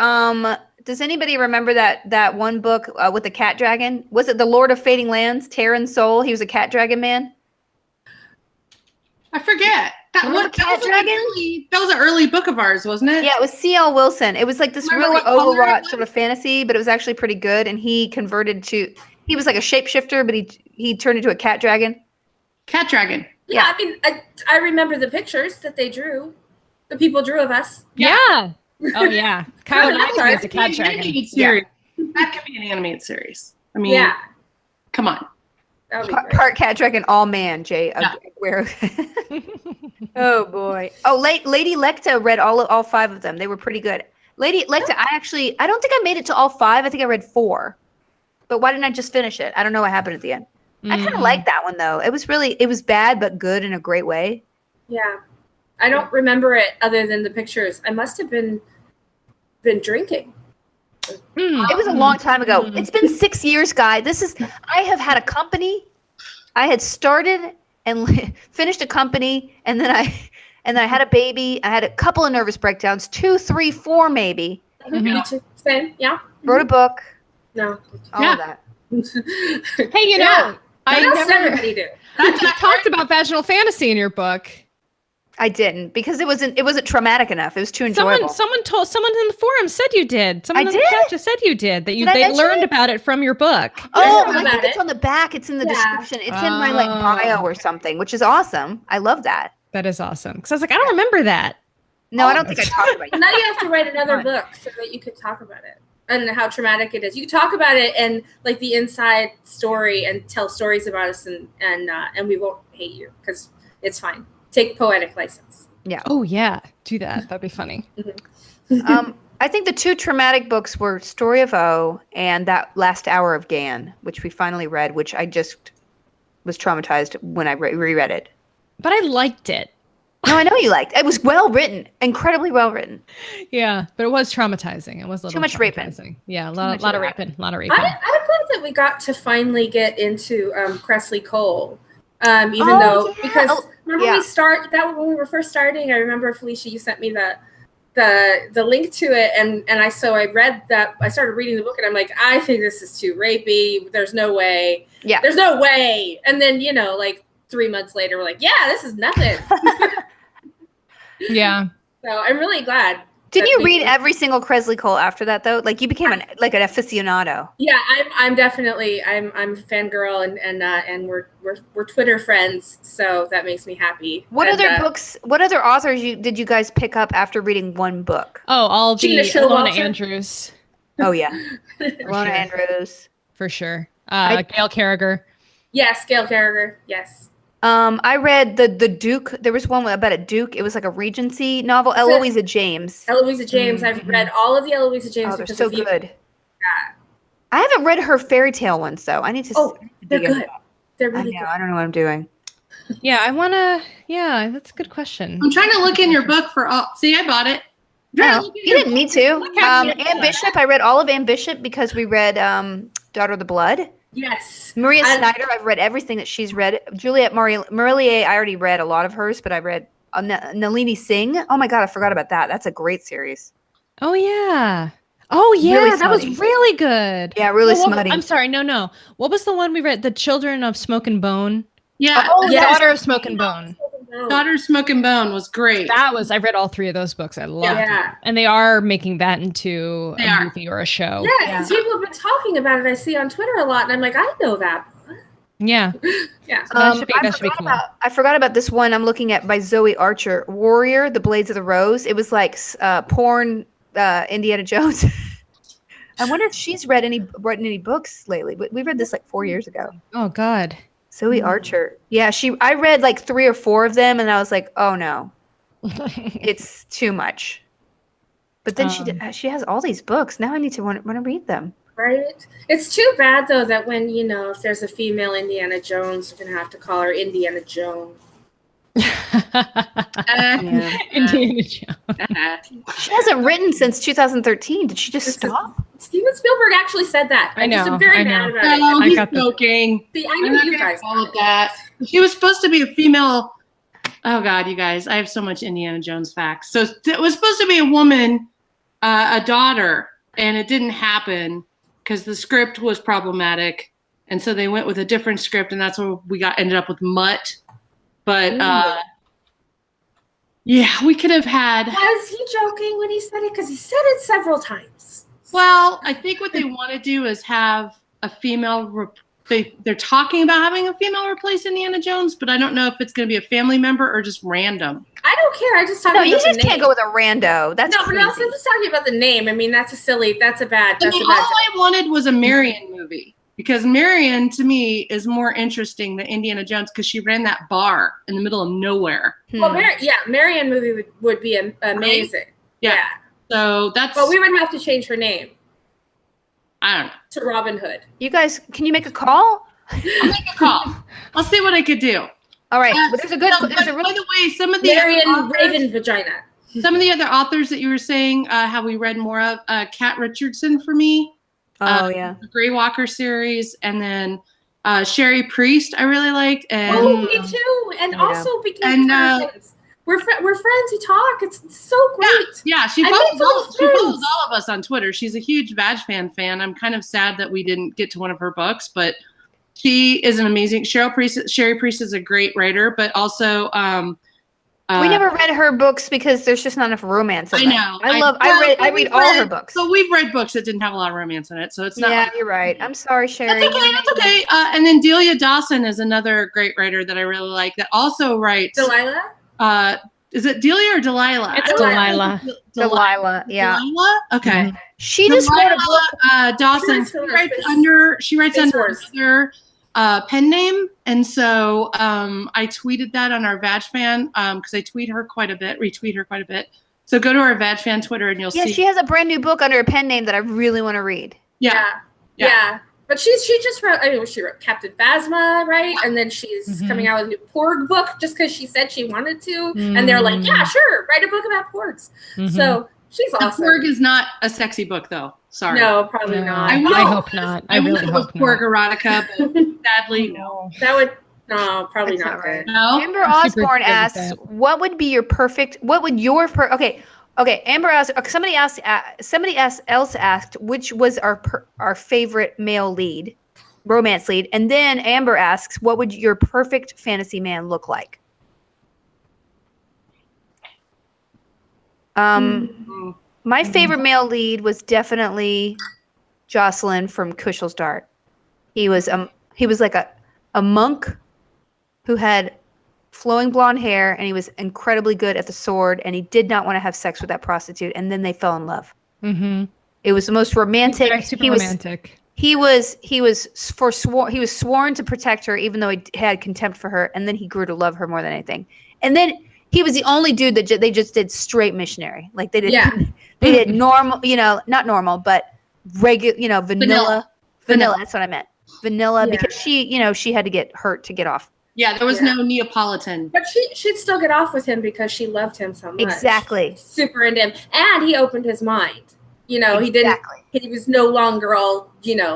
[SPEAKER 2] Does anybody remember that one book with the cat dragon? Was it The Lord of Fading Lands? Terran Soul. He was a cat dragon man.
[SPEAKER 4] I forget. That was an early book of ours, wasn't it?
[SPEAKER 2] Yeah, it was C.L. Wilson. It was like this
[SPEAKER 4] Remember
[SPEAKER 2] really
[SPEAKER 4] what color it
[SPEAKER 2] overwrought
[SPEAKER 4] was?
[SPEAKER 2] sort of fantasy, but it was actually pretty good. And he converted to. He was like a shapeshifter, but he turned into a cat dragon.
[SPEAKER 4] Cat dragon.
[SPEAKER 3] Yeah, I mean, I remember the pictures that they drew. The people drew of us.
[SPEAKER 1] Yeah. Oh yeah. Kyle Knightley is a cat
[SPEAKER 4] An
[SPEAKER 1] dragon.
[SPEAKER 4] animated series. That could be an animated series. I mean,
[SPEAKER 3] Yeah,
[SPEAKER 4] come on.
[SPEAKER 3] that would be great.
[SPEAKER 2] Part cat dragon, all man. Jay.
[SPEAKER 4] Yeah.
[SPEAKER 2] Oh boy. Oh, Lady Lecta read all 5 of them. They were pretty good. Lady Lecta, I don't think I made it to all 5. I think I read 4. But why didn't I just finish it? I don't know what happened at the end. I kind of liked that one though. It was bad but good in a great way.
[SPEAKER 3] Yeah, I don't remember it other than the pictures. I must have been drinking.
[SPEAKER 2] It was a long time ago. It's been 6 years, guy. I have had a company. I had started and finished a company, and then I had a baby. I had a couple of nervous breakdowns, 2, 3, 4 maybe.
[SPEAKER 3] Me too. Same. Yeah.
[SPEAKER 2] Wrote a book.
[SPEAKER 3] No.
[SPEAKER 2] All of that.
[SPEAKER 1] Hey,
[SPEAKER 3] Yeah.
[SPEAKER 1] I
[SPEAKER 3] What else
[SPEAKER 1] never
[SPEAKER 3] everybody do?
[SPEAKER 1] you talked about vaginal fantasy in your book.
[SPEAKER 2] I didn't because it wasn't traumatic enough. It was too enjoyable.
[SPEAKER 1] Someone in the forum said you did. Someone
[SPEAKER 2] I
[SPEAKER 1] in the
[SPEAKER 2] did?
[SPEAKER 1] chat just said you did. That
[SPEAKER 2] Did I
[SPEAKER 1] they
[SPEAKER 2] mention
[SPEAKER 1] learned
[SPEAKER 2] it?
[SPEAKER 1] about it from your book.
[SPEAKER 2] Oh,
[SPEAKER 3] Learned
[SPEAKER 2] I
[SPEAKER 3] about
[SPEAKER 2] think it's
[SPEAKER 3] it.
[SPEAKER 2] on the back. It's in the
[SPEAKER 3] Yeah.
[SPEAKER 2] description. It's in my bio or something, which is awesome. I love that.
[SPEAKER 1] That is awesome. Because I was like, I don't remember that.
[SPEAKER 2] No, I don't think I talked about it.
[SPEAKER 3] Now you have to write another book so that you could talk about it and how traumatic it is. You can talk about it and like the inside story and tell stories about us and we won't hate you because it's fine. Take poetic license.
[SPEAKER 2] Yeah.
[SPEAKER 1] Oh yeah, do that. That'd be funny.
[SPEAKER 2] I think the 2 traumatic books were Story of O and that Last Hour of Gan, which we finally read, which I just was traumatized when I reread it.
[SPEAKER 1] But I liked it.
[SPEAKER 2] No, I know you liked it. It was well written, incredibly well written.
[SPEAKER 1] Yeah, but it was traumatizing. It was a little
[SPEAKER 2] Too much raping.
[SPEAKER 1] traumatizing. Yeah, a
[SPEAKER 2] much
[SPEAKER 1] lot
[SPEAKER 2] of
[SPEAKER 1] of
[SPEAKER 2] that.
[SPEAKER 1] raping. A lot of raping.
[SPEAKER 3] I'm glad that we got to finally get into Cressley Cole. Even
[SPEAKER 2] Oh,
[SPEAKER 3] though
[SPEAKER 2] yeah.
[SPEAKER 3] because remember
[SPEAKER 2] yeah.
[SPEAKER 3] when we were first starting, I remember Felicia, you sent me the link to it and I read that. I started reading the book and I'm like, I think this is too rapey. There's no way.
[SPEAKER 2] Yeah.
[SPEAKER 3] There's no way. And then, like 3 months later, we're like, yeah, this is nothing.
[SPEAKER 1] Yeah.
[SPEAKER 3] So I'm really glad.
[SPEAKER 2] Didn't
[SPEAKER 3] that
[SPEAKER 2] you
[SPEAKER 3] we-
[SPEAKER 2] read every single Cressley Cole after that though? Like you became an aficionado.
[SPEAKER 3] Yeah, I'm definitely I'm a fangirl and we're Twitter friends, so that makes me happy.
[SPEAKER 2] What
[SPEAKER 3] And,
[SPEAKER 2] other books? What other authors did you guys pick up after reading one book?
[SPEAKER 1] Oh, all
[SPEAKER 3] Gina
[SPEAKER 1] the Ilona
[SPEAKER 3] Showalter.
[SPEAKER 1] Andrews
[SPEAKER 2] Oh yeah, Lorna Andrews.
[SPEAKER 1] for sure. Gail Carriger.
[SPEAKER 3] Yes, Gail Carriger. Yes.
[SPEAKER 2] I read the Duke. There was one about a Duke. It was like a Regency novel. Eloisa James.
[SPEAKER 3] Eloisa James. I've read all of the Eloisa James.
[SPEAKER 2] Oh, they're
[SPEAKER 3] because
[SPEAKER 2] so
[SPEAKER 3] of you.
[SPEAKER 2] good. I haven't read her fairy tale ones though. I need to.
[SPEAKER 3] Oh, they're
[SPEAKER 2] dig into
[SPEAKER 3] good.
[SPEAKER 2] that.
[SPEAKER 3] They're
[SPEAKER 2] I
[SPEAKER 3] really
[SPEAKER 2] know.
[SPEAKER 3] good.
[SPEAKER 2] I don't know what I'm doing.
[SPEAKER 1] Yeah, I wanna. Yeah, that's a good question.
[SPEAKER 4] I'm trying to look in your book for all. See, I bought it.
[SPEAKER 2] No, you didn't need to.
[SPEAKER 1] at you.
[SPEAKER 2] Anne Bishop. I read all of Anne Bishop because we read Daughter of the Blood.
[SPEAKER 3] Yes.
[SPEAKER 2] Maria Snyder, I've read everything that she's read. Juliette Marillier, I already read a lot of hers, but I read Nalini Singh. Oh my God, I forgot about that. That's a great series.
[SPEAKER 1] Oh yeah. Oh yeah,
[SPEAKER 2] Really
[SPEAKER 1] that was
[SPEAKER 2] smutty.
[SPEAKER 1] really good.
[SPEAKER 2] Yeah, really
[SPEAKER 1] Well,
[SPEAKER 2] smutty.
[SPEAKER 1] I'm sorry, no. What was the one we read? The Children of Smoke and Bone.
[SPEAKER 4] Yeah.
[SPEAKER 2] Oh,
[SPEAKER 3] yes.
[SPEAKER 1] Daughter of Smoke and Bone.
[SPEAKER 4] Daughter Smoke and Bone was great.
[SPEAKER 1] I read all 3 of those books. I loved it.
[SPEAKER 3] Yeah.
[SPEAKER 1] And they are making that into
[SPEAKER 4] They
[SPEAKER 1] a
[SPEAKER 4] are.
[SPEAKER 1] movie or a show.
[SPEAKER 3] Yes, people have been talking about it. I see on Twitter a lot, and I'm like, I know that.
[SPEAKER 1] Yeah.
[SPEAKER 3] Yeah.
[SPEAKER 1] So that should be cool.
[SPEAKER 2] I forgot about this one I'm looking at by Zoe Archer, Warrior, The Blades of the Rose. It was like porn Indiana Jones. I wonder if she's written any books lately. But we read this like 4 years ago.
[SPEAKER 1] Oh God.
[SPEAKER 2] Zoe Archer. Yeah, I read like 3 or 4 of them, and I was like, oh no, it's too much. But then she has all these books. Now I need to want to read them.
[SPEAKER 3] Right. It's too bad though that when if there's a female Indiana Jones, we're gonna have to call her Indiana Jones.
[SPEAKER 1] Indiana Jones.
[SPEAKER 2] She hasn't written since 2013. Did she just stop?
[SPEAKER 3] Steven Spielberg actually said that.
[SPEAKER 1] I know.
[SPEAKER 3] I'm very mad about it.
[SPEAKER 4] No, he's
[SPEAKER 1] got the-
[SPEAKER 4] joking.
[SPEAKER 3] See, I know you guys
[SPEAKER 4] all of that. She was supposed to be a female. Oh God, you guys! I have so much Indiana Jones facts. So it was supposed to be a woman, a daughter, and it didn't happen because the script was problematic, and so they went with a different script, and that's where we ended up with Mutt. But yeah, we could have had.
[SPEAKER 3] Was he joking when he said it? Because he said it several times.
[SPEAKER 4] Well, I think what they want to do is have a female. They're talking about having a female replace Indiana Jones, but I don't know if it's going to be a family member or just random.
[SPEAKER 3] I don't care. I just talking about
[SPEAKER 2] you just
[SPEAKER 3] the name.
[SPEAKER 2] can't go with a rando. That's
[SPEAKER 3] no,
[SPEAKER 2] crazy.
[SPEAKER 3] but also I'm just talking about the name. I mean, that's a bad.
[SPEAKER 4] I mean, all I wanted was a Marion movie because Marion to me is more interesting than Indiana Jones because she ran that bar in the middle of nowhere.
[SPEAKER 3] Well, Marion movie would be amazing. Right?
[SPEAKER 4] Yeah. So that's.
[SPEAKER 3] But we would have to change her name.
[SPEAKER 4] I don't know.
[SPEAKER 3] To Robin Hood.
[SPEAKER 2] You guys, can you make a call?
[SPEAKER 4] I'll make a call. I'll see what I could do.
[SPEAKER 2] All right. But there's a good.
[SPEAKER 4] By the way, some of the
[SPEAKER 3] Marion Raven Vagina.
[SPEAKER 4] Some of the other authors that you were saying, how we read more of, Kat Richardson for me.
[SPEAKER 2] Oh yeah.
[SPEAKER 4] The Grey Walker series, and then Sherry Priest I really liked. And,
[SPEAKER 3] me too. And also because we're friends who talk. It's so great.
[SPEAKER 4] Yeah, she follows all of us on Twitter. She's a huge Vag fan. I'm kind of sad that we didn't get to one of her books, but she is an amazing. Sherry Priest is a great writer, but also
[SPEAKER 2] we never read her books because there's just not enough romance in them.
[SPEAKER 4] I know.
[SPEAKER 2] I read all her books.
[SPEAKER 4] So we've read books that didn't have a lot of romance in it. So it's not.
[SPEAKER 2] Yeah, you're right. I'm sorry, Sherry.
[SPEAKER 4] That's okay. And then Delia Dawson is another great writer that I really like that also writes.
[SPEAKER 3] Delilah?
[SPEAKER 4] Is it Delia or Delilah?
[SPEAKER 1] It's Delilah.
[SPEAKER 2] Delilah, yeah.
[SPEAKER 4] Delilah? Okay.
[SPEAKER 2] Mm-hmm. She just wrote a book.
[SPEAKER 4] Dawson. She writes under another pen name, and so I tweeted that on our Vag fan because I retweet her quite a bit. So go to our Vag fan Twitter and you'll see.
[SPEAKER 2] Yeah, she has a brand new book under a pen name that I really want to read.
[SPEAKER 3] Yeah. But she just wrote. She wrote Captain Phasma, right? And then she's coming out with a new Porg book just because she said she wanted to. And they're like, yeah, sure, write a book about Porgs. So she's awesome.
[SPEAKER 4] Porg is not a sexy book, though. Sorry.
[SPEAKER 3] No, probably not.
[SPEAKER 1] I hope not. I really hope not.
[SPEAKER 4] Porg erotica, but sadly, no.
[SPEAKER 3] That would. No, probably not good.
[SPEAKER 4] No.
[SPEAKER 2] Amber Osborne asks, "What would be your perfect? What would your Okay, Amber asked. Somebody else asked which was our favorite male lead, romance lead, and then Amber asks, "What would your perfect fantasy man look like?" My favorite male lead was definitely Jocelyn from Kushel's Dart. He was like a monk who had flowing blonde hair, and he was incredibly good at the sword, and he did not want to have sex with that prostitute, and then they fell in love. It was the most romantic.
[SPEAKER 1] Romantic.
[SPEAKER 2] He was sworn to protect her, even though he had contempt for her, and then he grew to love her more than anything. And then he was the only dude that they just did straight missionary. Like they did, they did normal, not normal, but regular, vanilla. That's what I meant. Vanilla, because she had to get hurt to get off.
[SPEAKER 4] Yeah, there was no Neapolitan.
[SPEAKER 3] But she'd still get off with him because she loved him so much.
[SPEAKER 2] Exactly.
[SPEAKER 3] Super into him. And he opened his mind. He didn't, he was no longer all,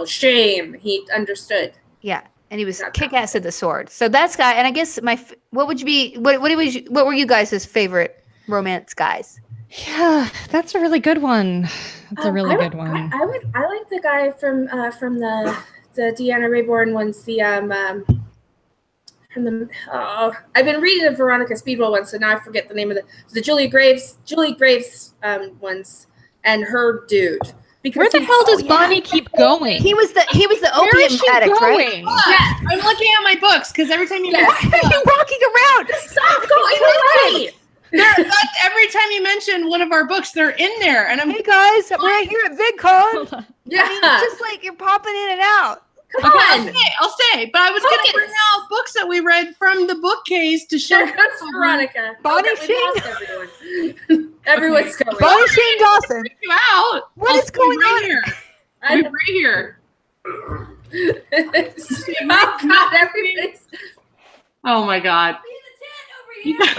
[SPEAKER 3] shame. He understood.
[SPEAKER 2] Yeah. And he was kick-ass at the sword. So that's guy. And I guess what were you guys' favorite romance guys?
[SPEAKER 1] Yeah, that's a really good one. That's a really good one.
[SPEAKER 3] I like the guy from the Deanna Raybourn ones, I've been reading the Veronica Speedwell one, so now I forget the name of the Julie Graves ones, and her dude.
[SPEAKER 1] Because where the hell does Bonnie keep going?
[SPEAKER 2] He was the opium addict, right?
[SPEAKER 4] Yeah, I'm looking at my books because every time you
[SPEAKER 2] why are you walking around?
[SPEAKER 3] Stop going away.
[SPEAKER 4] Every time you mention one of our books, they're in there, and I'm
[SPEAKER 2] hey guys, I'm right here at VidCon.
[SPEAKER 3] Yeah,
[SPEAKER 2] it's just like you're popping in and out.
[SPEAKER 3] Come
[SPEAKER 4] Okay,
[SPEAKER 3] on.
[SPEAKER 4] I'll stay. But I was going to bring
[SPEAKER 3] Focus.
[SPEAKER 4] out books that we read from the bookcase to show.
[SPEAKER 3] There goes Veronica.
[SPEAKER 2] Bonnie
[SPEAKER 3] Okay, we lost everyone. Everyone's going.
[SPEAKER 2] Bonnie Shane Dawson.
[SPEAKER 4] You out.
[SPEAKER 2] What is going on?
[SPEAKER 4] Here. I'm right here.
[SPEAKER 3] Oh God, everybody's.
[SPEAKER 4] Oh my God. You guys,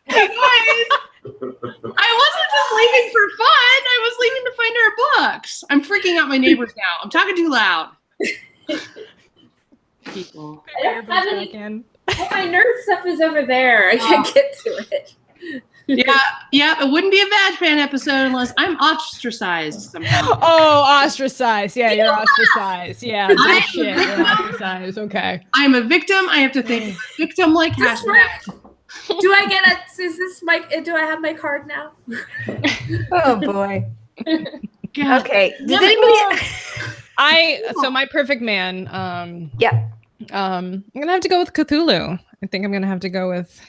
[SPEAKER 4] hey guys, I wasn't just leaving for fun. I was leaving to find our books. I'm freaking out my neighbors now. I'm talking too loud. People.
[SPEAKER 3] I don't have any. Oh, my nerd stuff is over there. I can't get to it.
[SPEAKER 4] Yeah. It wouldn't be a Vag Fan episode unless I'm ostracized somehow.
[SPEAKER 1] Oh, ostracized. Yeah, you're ostracized. Yeah, bullshit. You're ostracized. Okay.
[SPEAKER 4] I'm a victim. I have to think victim-like hashtag.
[SPEAKER 3] Do I get a? Is this my? Do I have my card now?
[SPEAKER 2] Oh boy.
[SPEAKER 4] God.
[SPEAKER 2] Okay. Does anybody?
[SPEAKER 1] So my perfect man.
[SPEAKER 2] Yeah.
[SPEAKER 1] I'm gonna have to go with Cthulhu. I think I'm gonna have to go with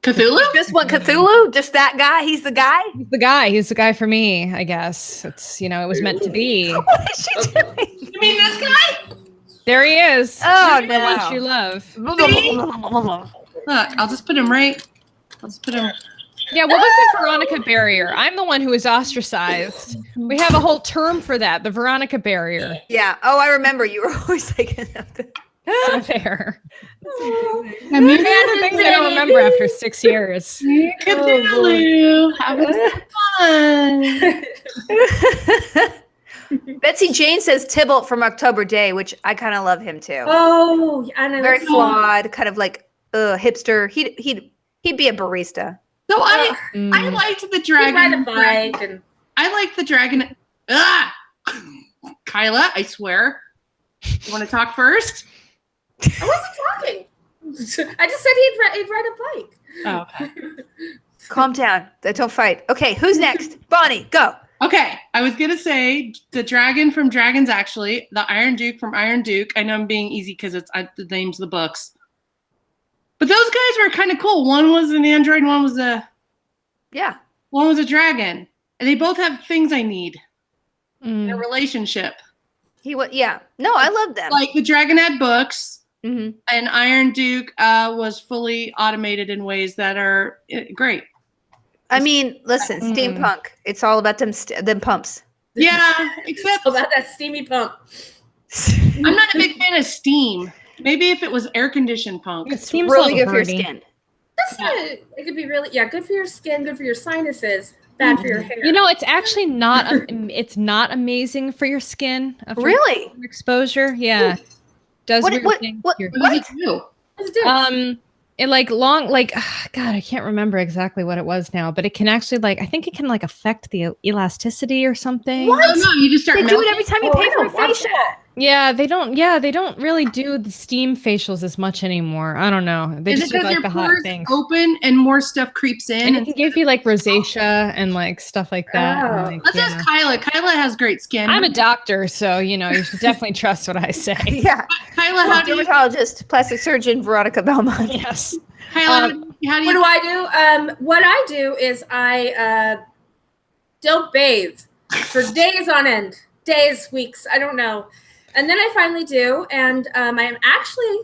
[SPEAKER 4] Cthulhu?
[SPEAKER 2] Just one Cthulhu? Just that guy? He's the guy?
[SPEAKER 1] He's the guy. He's the guy for me, I guess. It's, it was meant to be.
[SPEAKER 2] What is she doing?
[SPEAKER 4] You mean this guy?
[SPEAKER 1] There he is.
[SPEAKER 2] Oh,
[SPEAKER 1] The
[SPEAKER 2] no.
[SPEAKER 1] one you love.
[SPEAKER 4] Look, I'll just put him right.
[SPEAKER 1] Yeah, what was the Veronica barrier? I'm the one who was ostracized. We have a whole term for that, the Veronica barrier.
[SPEAKER 2] Yeah. Oh, I remember. You were always thinking of that.
[SPEAKER 1] So there.
[SPEAKER 4] I mean,
[SPEAKER 1] These are things I don't remember after 6 years.
[SPEAKER 4] Cthulhu. Having fun.
[SPEAKER 2] Betsy Jane says Tybalt from October Day, which I kind of love him too.
[SPEAKER 3] Oh, I know.
[SPEAKER 2] Very
[SPEAKER 3] that's
[SPEAKER 2] flawed, kind of like hipster. He'd be a barista.
[SPEAKER 4] So I liked the dragon.
[SPEAKER 3] Ride a bike and
[SPEAKER 4] I like the dragon. Kyla, I swear. You want to talk first?
[SPEAKER 3] I wasn't talking. I just said he'd ride a bike.
[SPEAKER 4] Oh, okay.
[SPEAKER 2] Calm down. Don't fight. Okay, who's next? Bonnie, go.
[SPEAKER 4] Okay, I was gonna say the dragon from Dragons, actually, the Iron Duke from Iron Duke. I know I'm being easy because it's the names of the books, but those guys were kind of cool. One was an android, one was a dragon, and they both have things I need in a relationship.
[SPEAKER 2] Yeah. No, I love them.
[SPEAKER 4] Like the dragon had books,
[SPEAKER 2] Mm-hmm.
[SPEAKER 4] and Iron Duke was fully automated in ways that are great.
[SPEAKER 2] I mean, listen, steampunk. It's all about them pumps.
[SPEAKER 4] Yeah, except
[SPEAKER 3] About that steamy pump.
[SPEAKER 4] I'm not a big fan of steam. Maybe if it was air conditioned punk.
[SPEAKER 1] It seems
[SPEAKER 2] really
[SPEAKER 1] a
[SPEAKER 2] good
[SPEAKER 1] little
[SPEAKER 2] for your
[SPEAKER 1] dirty.
[SPEAKER 2] skin.
[SPEAKER 3] It could be really, good for your skin, good for your sinuses, bad for your hair.
[SPEAKER 1] It's actually not. It's not amazing for your skin. After
[SPEAKER 2] Really?
[SPEAKER 1] exposure. Yeah, does weird things to your-
[SPEAKER 4] What does it do?
[SPEAKER 3] Let's do it.
[SPEAKER 1] it God, I can't remember exactly what it was now, but it can actually I think it can affect the elasticity or something.
[SPEAKER 2] What?
[SPEAKER 4] Oh, no, you just start
[SPEAKER 2] They do it
[SPEAKER 4] melting.
[SPEAKER 2] every time you pay for a facial.
[SPEAKER 1] Yeah, they don't really do the steam facials as much anymore. I don't know. They
[SPEAKER 4] Is
[SPEAKER 1] just
[SPEAKER 4] it
[SPEAKER 1] do
[SPEAKER 4] because your
[SPEAKER 1] the hot
[SPEAKER 4] pores
[SPEAKER 1] things.
[SPEAKER 4] open and more stuff creeps in?
[SPEAKER 1] And it can give you rosacea and stuff like that.
[SPEAKER 3] Oh.
[SPEAKER 1] And,
[SPEAKER 4] Let's ask Kyla. Kyla has great skin.
[SPEAKER 1] I'm a doctor, so you should definitely trust what I say.
[SPEAKER 2] Yeah.
[SPEAKER 4] Kyla, how do you?
[SPEAKER 2] Dermatologist, plastic surgeon, Veronica Belmont.
[SPEAKER 1] Yes.
[SPEAKER 4] Kyla, how do
[SPEAKER 3] What
[SPEAKER 4] you?
[SPEAKER 3] do I do? What I do is I don't bathe for days on end, days, weeks, I don't know. And then I finally do, and I'm actually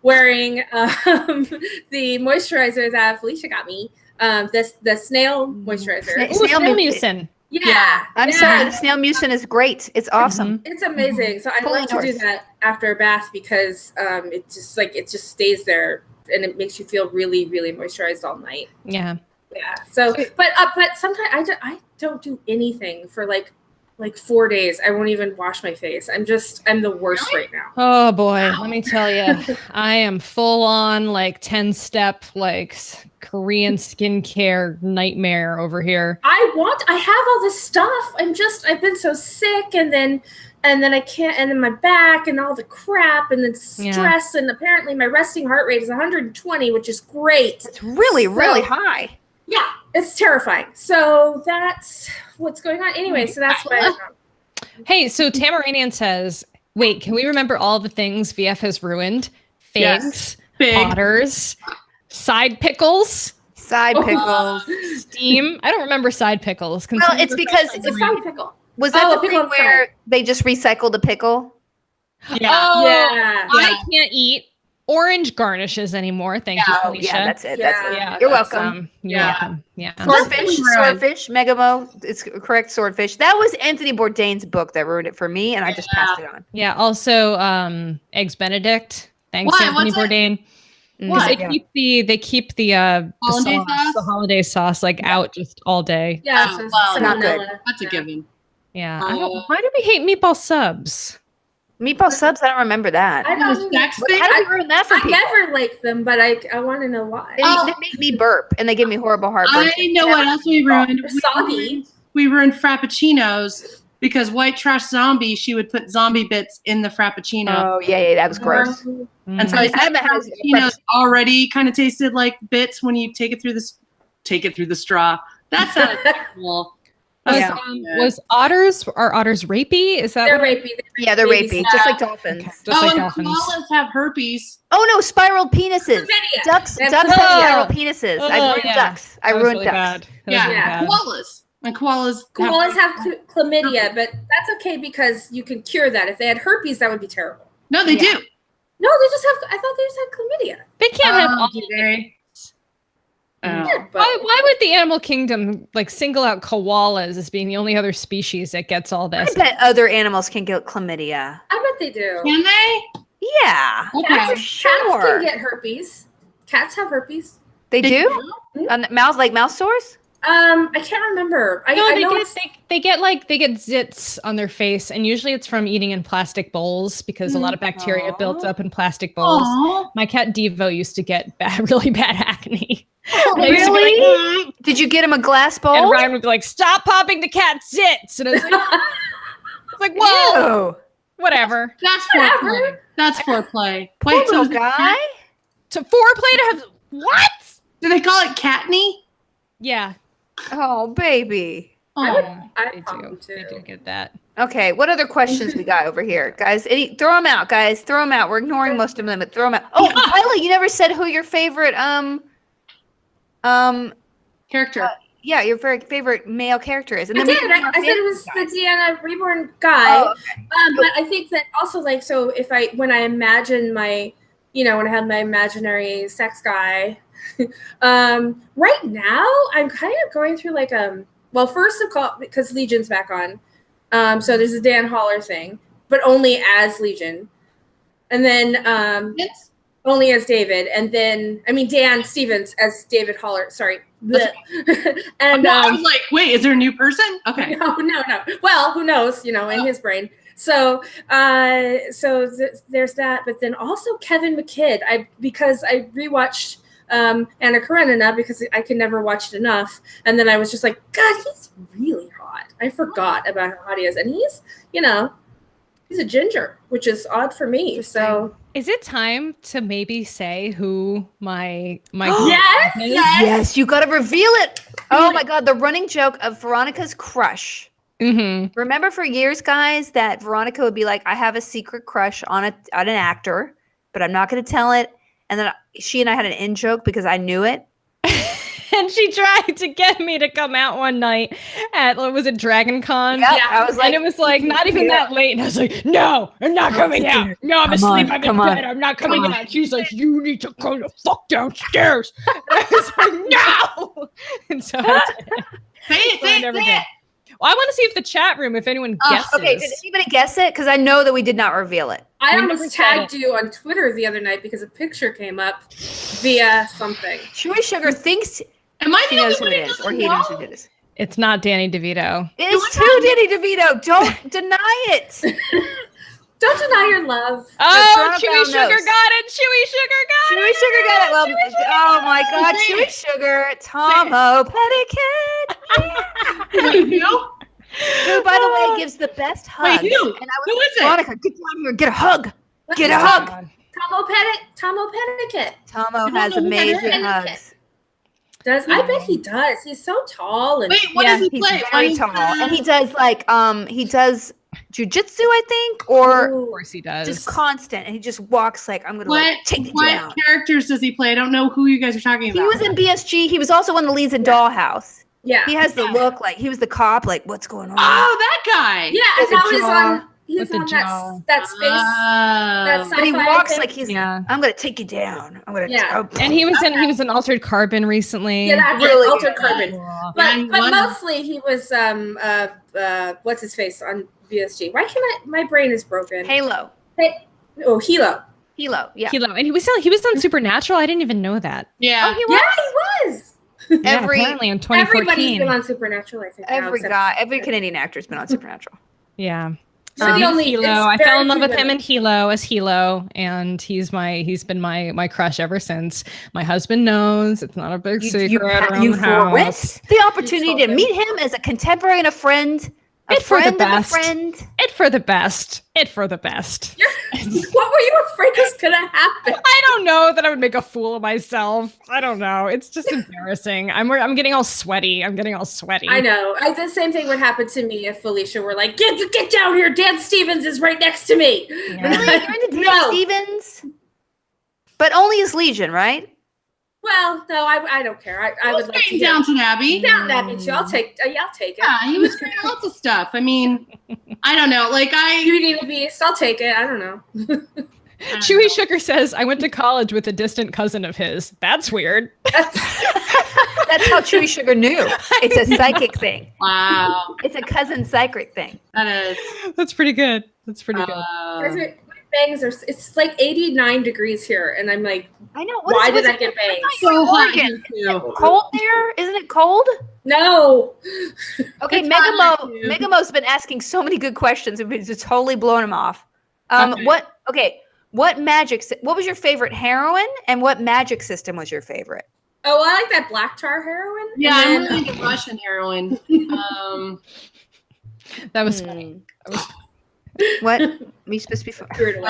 [SPEAKER 3] wearing the moisturizer that Felicia got me. The snail moisturizer.
[SPEAKER 2] Snail
[SPEAKER 1] Ooh, snail
[SPEAKER 2] mucin.
[SPEAKER 1] mucin.
[SPEAKER 3] Yeah,
[SPEAKER 2] I'm sorry, the snail mucin is great. It's awesome.
[SPEAKER 3] It's amazing. So I
[SPEAKER 2] Fully
[SPEAKER 3] like to do
[SPEAKER 2] endorsed.
[SPEAKER 3] that after a bath because it just stays there and it makes you feel really, really moisturized all night.
[SPEAKER 1] Yeah.
[SPEAKER 3] Yeah. So, but sometimes I don't do anything for like 4 days. I won't even wash my face. I'm the worst right now.
[SPEAKER 1] Oh boy, let me tell you, I am full on 10-step Korean skincare nightmare over here.
[SPEAKER 3] I have all this stuff. I've been so sick and then I can't, and then my back and all the crap and then stress. And apparently my resting heart rate is 120, which is great.
[SPEAKER 2] It's really, really high.
[SPEAKER 3] Yeah, it's terrifying. So that's what's going on. Anyway, so that's why.
[SPEAKER 1] Hey, so Tamaranian says, wait, can we remember all the things VF has ruined? Figs, potters, side pickles,
[SPEAKER 2] Side pickles.
[SPEAKER 1] steam. I don't remember side pickles.
[SPEAKER 2] Well, it's because
[SPEAKER 3] It's a side pickle.
[SPEAKER 2] Was that the
[SPEAKER 3] pickle
[SPEAKER 2] thing
[SPEAKER 3] and fry.
[SPEAKER 2] where they just recycled a pickle?
[SPEAKER 4] Yeah.
[SPEAKER 1] Oh,
[SPEAKER 3] Yeah.
[SPEAKER 1] I can't eat orange garnishes anymore. Thank you,
[SPEAKER 2] Oh,
[SPEAKER 1] Felicia.
[SPEAKER 2] yeah, that's it. That's it.
[SPEAKER 1] Yeah,
[SPEAKER 2] You're
[SPEAKER 1] that's,
[SPEAKER 2] welcome.
[SPEAKER 1] You're
[SPEAKER 4] Yeah.
[SPEAKER 1] welcome. Yeah.
[SPEAKER 2] Swordfish, Megamo. It's correct, Swordfish. That was Anthony Bourdain's book that ruined it for me, and I just passed it on.
[SPEAKER 1] Yeah. Also, Eggs Benedict. Thanks,
[SPEAKER 4] What?
[SPEAKER 1] Anthony
[SPEAKER 4] What's it?
[SPEAKER 1] Bourdain.
[SPEAKER 4] What?
[SPEAKER 1] They keep the
[SPEAKER 4] Hollandaise
[SPEAKER 1] sauce,
[SPEAKER 4] sauce?
[SPEAKER 1] the holiday sauce, like out just all day.
[SPEAKER 3] Yeah,
[SPEAKER 4] Oh,
[SPEAKER 3] so
[SPEAKER 4] well,
[SPEAKER 2] not good.
[SPEAKER 3] salmonella.
[SPEAKER 4] That's a given.
[SPEAKER 1] Yeah. Why do we hate meatball subs?
[SPEAKER 2] Meatball subs, I don't remember that.
[SPEAKER 3] I
[SPEAKER 4] The
[SPEAKER 3] don't
[SPEAKER 4] sex
[SPEAKER 2] How
[SPEAKER 4] thing?
[SPEAKER 2] do we ruin that for
[SPEAKER 3] I
[SPEAKER 2] people?
[SPEAKER 3] never liked them, but I want to know why.
[SPEAKER 2] They make me burp, and they give me horrible heartburn.
[SPEAKER 4] I know what else we ruined.
[SPEAKER 3] They're soggy.
[SPEAKER 4] We ruined Frappuccinos because White Trash Zombie, she would put zombie bits in the Frappuccino.
[SPEAKER 2] Oh, yeah, that was gross.
[SPEAKER 4] And so I
[SPEAKER 2] haven't had
[SPEAKER 4] Frappuccinos already kind of tasted like bits when you take it through the straw. That sounds terrible.
[SPEAKER 2] Yeah.
[SPEAKER 1] Was are otters rapey? Is that
[SPEAKER 3] They're
[SPEAKER 1] what-
[SPEAKER 3] rapey.
[SPEAKER 2] Yeah, they're rapey, just like dolphins.
[SPEAKER 1] Okay, just like
[SPEAKER 4] and
[SPEAKER 1] dolphins.
[SPEAKER 4] koalas have herpes.
[SPEAKER 2] Oh no, spiraled penises.
[SPEAKER 3] Chlamydia.
[SPEAKER 2] Ducks
[SPEAKER 3] That's
[SPEAKER 2] have spiral penises. I
[SPEAKER 1] Oh,
[SPEAKER 2] ruined
[SPEAKER 1] yeah.
[SPEAKER 2] ducks. I
[SPEAKER 1] That was
[SPEAKER 2] ruined
[SPEAKER 1] really
[SPEAKER 2] ducks.
[SPEAKER 1] bad. That was
[SPEAKER 4] Yeah,
[SPEAKER 1] really bad.
[SPEAKER 4] koalas. And koalas
[SPEAKER 3] Koalas have chlamydia, but that's okay because you can cure that. If they had herpes, that would be terrible.
[SPEAKER 4] No, they
[SPEAKER 2] Yeah.
[SPEAKER 4] do.
[SPEAKER 3] No, they just have. I thought they just had chlamydia.
[SPEAKER 1] They can't have all.
[SPEAKER 4] do they? Oh.
[SPEAKER 3] Yeah, but
[SPEAKER 1] Why would the animal kingdom like single out koalas as being the only other species that gets all
[SPEAKER 2] I
[SPEAKER 1] this?
[SPEAKER 2] bet other animals can get chlamydia.
[SPEAKER 3] I bet they do.
[SPEAKER 4] Can they?
[SPEAKER 2] Yeah,
[SPEAKER 4] Okay.
[SPEAKER 3] Cats
[SPEAKER 2] sure.
[SPEAKER 3] can get herpes. Cats have herpes.
[SPEAKER 2] They do. On the mouse, like mouse sores.
[SPEAKER 3] I can't remember. I
[SPEAKER 1] No,
[SPEAKER 3] know
[SPEAKER 1] they
[SPEAKER 3] it's-
[SPEAKER 1] get zits on their face, and usually it's from eating in plastic bowls because a lot of bacteria
[SPEAKER 2] Aw.
[SPEAKER 1] built up in plastic bowls.
[SPEAKER 4] Aw.
[SPEAKER 1] My cat Devo used to get really bad acne.
[SPEAKER 2] Oh,
[SPEAKER 1] And I used to be like,
[SPEAKER 2] really?
[SPEAKER 1] "Mm,"
[SPEAKER 2] Did you get him a glass bowl?
[SPEAKER 1] and Ryan would be like, "Stop popping the cat's zits," and I was like, "Well,
[SPEAKER 2] Ew.
[SPEAKER 1] whatever."
[SPEAKER 4] That's
[SPEAKER 3] Whatever.
[SPEAKER 4] foreplay. That's foreplay.
[SPEAKER 2] Poor
[SPEAKER 4] Wait, so
[SPEAKER 2] little guy.
[SPEAKER 1] To foreplay to have what?
[SPEAKER 4] do they call it catney?
[SPEAKER 1] Yeah,
[SPEAKER 2] Oh, baby.
[SPEAKER 3] I would-
[SPEAKER 4] Oh.
[SPEAKER 3] I'd
[SPEAKER 1] they
[SPEAKER 3] pop
[SPEAKER 1] do.
[SPEAKER 3] them too.
[SPEAKER 1] They do get that.
[SPEAKER 2] Okay, what other questions we got over here, guys? Throw them out, guys. Throw them out. We're ignoring most of them, but throw them out. Oh, Kyla, you never said who your favorite
[SPEAKER 4] Character.
[SPEAKER 2] yeah, your very favorite male character is. And
[SPEAKER 3] I
[SPEAKER 2] then we
[SPEAKER 3] did.
[SPEAKER 2] can
[SPEAKER 3] I
[SPEAKER 2] have
[SPEAKER 3] said it was
[SPEAKER 2] fantasy
[SPEAKER 3] the
[SPEAKER 2] guys.
[SPEAKER 3] Deanna Reborn guy.
[SPEAKER 2] Oh, okay.
[SPEAKER 3] But I think that also like so if when I imagine my when I have my imaginary sex guy, right now I'm kind of going through like well first of all because Legion's back on, so there's a Dan Holler thing, but only as Legion, and then
[SPEAKER 4] It's
[SPEAKER 3] only as David, and then Dan Stevens as David Holler. Sorry, and
[SPEAKER 4] I was like, wait, is there a new person? Okay.
[SPEAKER 3] no. Well, who knows? In his brain. So, there's that. But then also Kevin McKidd. Because I rewatched Anna Karenina because I could never watch it enough, and then I was just like, God, he's really hot. I forgot about how hot he is, and he's he's a ginger, which is odd for me. So
[SPEAKER 1] Is it time to maybe say who my
[SPEAKER 3] Yes!
[SPEAKER 1] is?
[SPEAKER 2] Yes, you got to reveal it. Oh my God, the running joke of Veronica's crush.
[SPEAKER 1] Mm-hmm.
[SPEAKER 2] Remember for years, guys, that Veronica would be like, I have a secret crush on an actor, but I'm not going to tell it. And then she and I had an in joke because I knew it.
[SPEAKER 1] And she tried to get me to come out one night at Dragon Con?
[SPEAKER 2] Yep,
[SPEAKER 3] Yeah,
[SPEAKER 2] I was like,
[SPEAKER 1] And it was like not even that late. And I was like, no, I'm not coming out. No, I'm
[SPEAKER 2] Come
[SPEAKER 1] asleep.
[SPEAKER 2] on,
[SPEAKER 1] I'm in
[SPEAKER 2] come on,
[SPEAKER 1] bed. I'm not coming
[SPEAKER 2] come
[SPEAKER 1] out. She's like, you need to go the fuck downstairs. And I was like, no. And so I did. So I never did. Well, I want to see if the chat room, if anyone guesses.
[SPEAKER 2] Okay, did anybody guess it? Because I know that we did not reveal it.
[SPEAKER 3] I
[SPEAKER 1] We never
[SPEAKER 3] almost
[SPEAKER 1] said
[SPEAKER 3] tagged you on Twitter the other night because a picture came up via something.
[SPEAKER 2] Chewy Sugar thinks
[SPEAKER 4] Am I
[SPEAKER 2] he
[SPEAKER 4] the only
[SPEAKER 2] knows who
[SPEAKER 4] one
[SPEAKER 2] it
[SPEAKER 4] who
[SPEAKER 2] is,
[SPEAKER 4] doesn't
[SPEAKER 2] or he
[SPEAKER 4] know?
[SPEAKER 2] knows who it is.
[SPEAKER 1] It's not Danny DeVito.
[SPEAKER 2] It's too Danny DeVito. Don't deny it.
[SPEAKER 3] Don't deny your love.
[SPEAKER 1] Oh,
[SPEAKER 2] Toronto
[SPEAKER 1] Chewy
[SPEAKER 2] Brown
[SPEAKER 1] Sugar
[SPEAKER 2] knows.
[SPEAKER 1] got it. Chewy Sugar got
[SPEAKER 2] Chewy
[SPEAKER 1] it.
[SPEAKER 2] Sugar got it. Well,
[SPEAKER 1] Chewy Sugar
[SPEAKER 2] oh my God,
[SPEAKER 4] Say
[SPEAKER 2] Chewy
[SPEAKER 4] it.
[SPEAKER 2] Sugar, Tomo Petticoat.
[SPEAKER 4] Wait, who?
[SPEAKER 2] Who, by the way, gives the best hugs.
[SPEAKER 4] Wait, who?
[SPEAKER 2] And I
[SPEAKER 4] Who
[SPEAKER 2] was
[SPEAKER 4] is it?
[SPEAKER 2] Veronica, get down here, get a hug. Get a
[SPEAKER 1] Oh,
[SPEAKER 2] hug.
[SPEAKER 1] God.
[SPEAKER 3] Tomo Petticoat.
[SPEAKER 2] Tomo
[SPEAKER 4] don't
[SPEAKER 2] has
[SPEAKER 4] know who that
[SPEAKER 2] amazing
[SPEAKER 3] is.
[SPEAKER 2] hugs.
[SPEAKER 3] I bet he does. He's so tall and
[SPEAKER 4] Wait, what
[SPEAKER 2] Yeah,
[SPEAKER 4] does he
[SPEAKER 2] he's
[SPEAKER 4] play?
[SPEAKER 2] very
[SPEAKER 4] What is,
[SPEAKER 2] tall, and he does he does jujitsu, I think, or
[SPEAKER 1] Of
[SPEAKER 3] Ooh.
[SPEAKER 1] course he does.
[SPEAKER 2] just constant, and he just walks like I'm gonna
[SPEAKER 4] what,
[SPEAKER 2] like take you
[SPEAKER 4] what
[SPEAKER 2] down.
[SPEAKER 4] characters does he play? I don't know who you guys are talking
[SPEAKER 2] He
[SPEAKER 4] about.
[SPEAKER 2] was in BSG. He was also one of the leads in Dollhouse.
[SPEAKER 3] Yeah.
[SPEAKER 2] He has the look like he was the cop. Like, what's going on?
[SPEAKER 4] Oh, that guy.
[SPEAKER 3] Yeah,
[SPEAKER 2] With
[SPEAKER 3] and
[SPEAKER 2] the
[SPEAKER 3] how he's
[SPEAKER 2] jaw.
[SPEAKER 3] on. He's
[SPEAKER 1] With the
[SPEAKER 3] on
[SPEAKER 1] jaw.
[SPEAKER 3] that space. That
[SPEAKER 2] But he
[SPEAKER 3] sci-fi
[SPEAKER 2] walks
[SPEAKER 3] thing.
[SPEAKER 2] like he's.
[SPEAKER 1] Yeah.
[SPEAKER 2] I'm gonna take you down. I'm gonna.
[SPEAKER 3] Yeah.
[SPEAKER 1] And he was in Altered Carbon recently.
[SPEAKER 3] Yeah, that's
[SPEAKER 2] Really
[SPEAKER 3] it. Altered
[SPEAKER 2] good.
[SPEAKER 3] Carbon.
[SPEAKER 1] Cool.
[SPEAKER 3] But mostly he was what's his face on BSG. Why can't my brain is broken.
[SPEAKER 2] Halo.
[SPEAKER 3] Hilo.
[SPEAKER 2] Yeah.
[SPEAKER 1] Hilo. And he was on Supernatural. I didn't even know that.
[SPEAKER 4] Yeah.
[SPEAKER 2] Oh, he
[SPEAKER 3] Yeah,
[SPEAKER 2] was.
[SPEAKER 3] he was.
[SPEAKER 1] Yeah, apparently in 2014.
[SPEAKER 3] Everybody's been on Supernatural, I think.
[SPEAKER 2] Every Canadian actor's been on Supernatural.
[SPEAKER 1] Yeah.
[SPEAKER 3] So the only-
[SPEAKER 1] Hilo.
[SPEAKER 3] it's
[SPEAKER 1] I
[SPEAKER 3] very
[SPEAKER 1] fell in love
[SPEAKER 3] few
[SPEAKER 1] with him
[SPEAKER 3] women.
[SPEAKER 1] in Hilo as Hilo, and he's been my crush ever since. My husband knows. It's not a big secret around
[SPEAKER 2] You
[SPEAKER 1] the house.
[SPEAKER 2] forwent the opportunity to meet him as a contemporary and a friend. A
[SPEAKER 1] It for the
[SPEAKER 2] friend of a
[SPEAKER 1] best.
[SPEAKER 2] friend.
[SPEAKER 1] It for the best. It for the best.
[SPEAKER 3] What were you afraid was gonna happen?
[SPEAKER 1] I don't know that I would make a fool of myself. I don't know. It's just embarrassing. I'm getting all sweaty.
[SPEAKER 3] I know. The same thing would happen to me if Felicia were like, get down here. Dan Stevens is right next to me.
[SPEAKER 1] Yeah.
[SPEAKER 2] Really? You're into Dan
[SPEAKER 3] No.
[SPEAKER 2] Stevens? But only as Legion, right?
[SPEAKER 3] Well, no, I don't care. I would like to
[SPEAKER 4] Great Downton Abbey.
[SPEAKER 3] Down that bitch. I'll take it.
[SPEAKER 4] Yeah, he was great at lots of stuff. I mean, I don't know. Like
[SPEAKER 3] Beauty and the Beast. I'll take it. I don't know.
[SPEAKER 1] Chewy Sugar says, I went to college with a distant cousin of his. That's weird.
[SPEAKER 2] That's how Chewy Sugar knew. It's a psychic thing.
[SPEAKER 4] Wow,
[SPEAKER 2] It's a cousin psychic thing.
[SPEAKER 4] that is.
[SPEAKER 1] That's pretty good. That's pretty good.
[SPEAKER 3] Guys, my bangs are. It's like 89 degrees here, and I'm like,
[SPEAKER 2] I know.
[SPEAKER 3] why did I get bangs?
[SPEAKER 4] So hot
[SPEAKER 2] Oregon.
[SPEAKER 4] here, too.
[SPEAKER 2] Cold there? Isn't it cold?
[SPEAKER 3] No.
[SPEAKER 2] Okay,
[SPEAKER 4] It's hot here, too.
[SPEAKER 2] Megamo's been asking so many good questions. We've just totally blown him off.
[SPEAKER 4] Okay.
[SPEAKER 2] What what was your favorite heroine and what magic system was your favorite?
[SPEAKER 3] Oh, I like that black tar heroin.
[SPEAKER 4] Yeah, I'm
[SPEAKER 3] And then-
[SPEAKER 4] really into Russian heroin.
[SPEAKER 1] That was funny.
[SPEAKER 2] What? Are you supposed to be
[SPEAKER 3] Threw it away.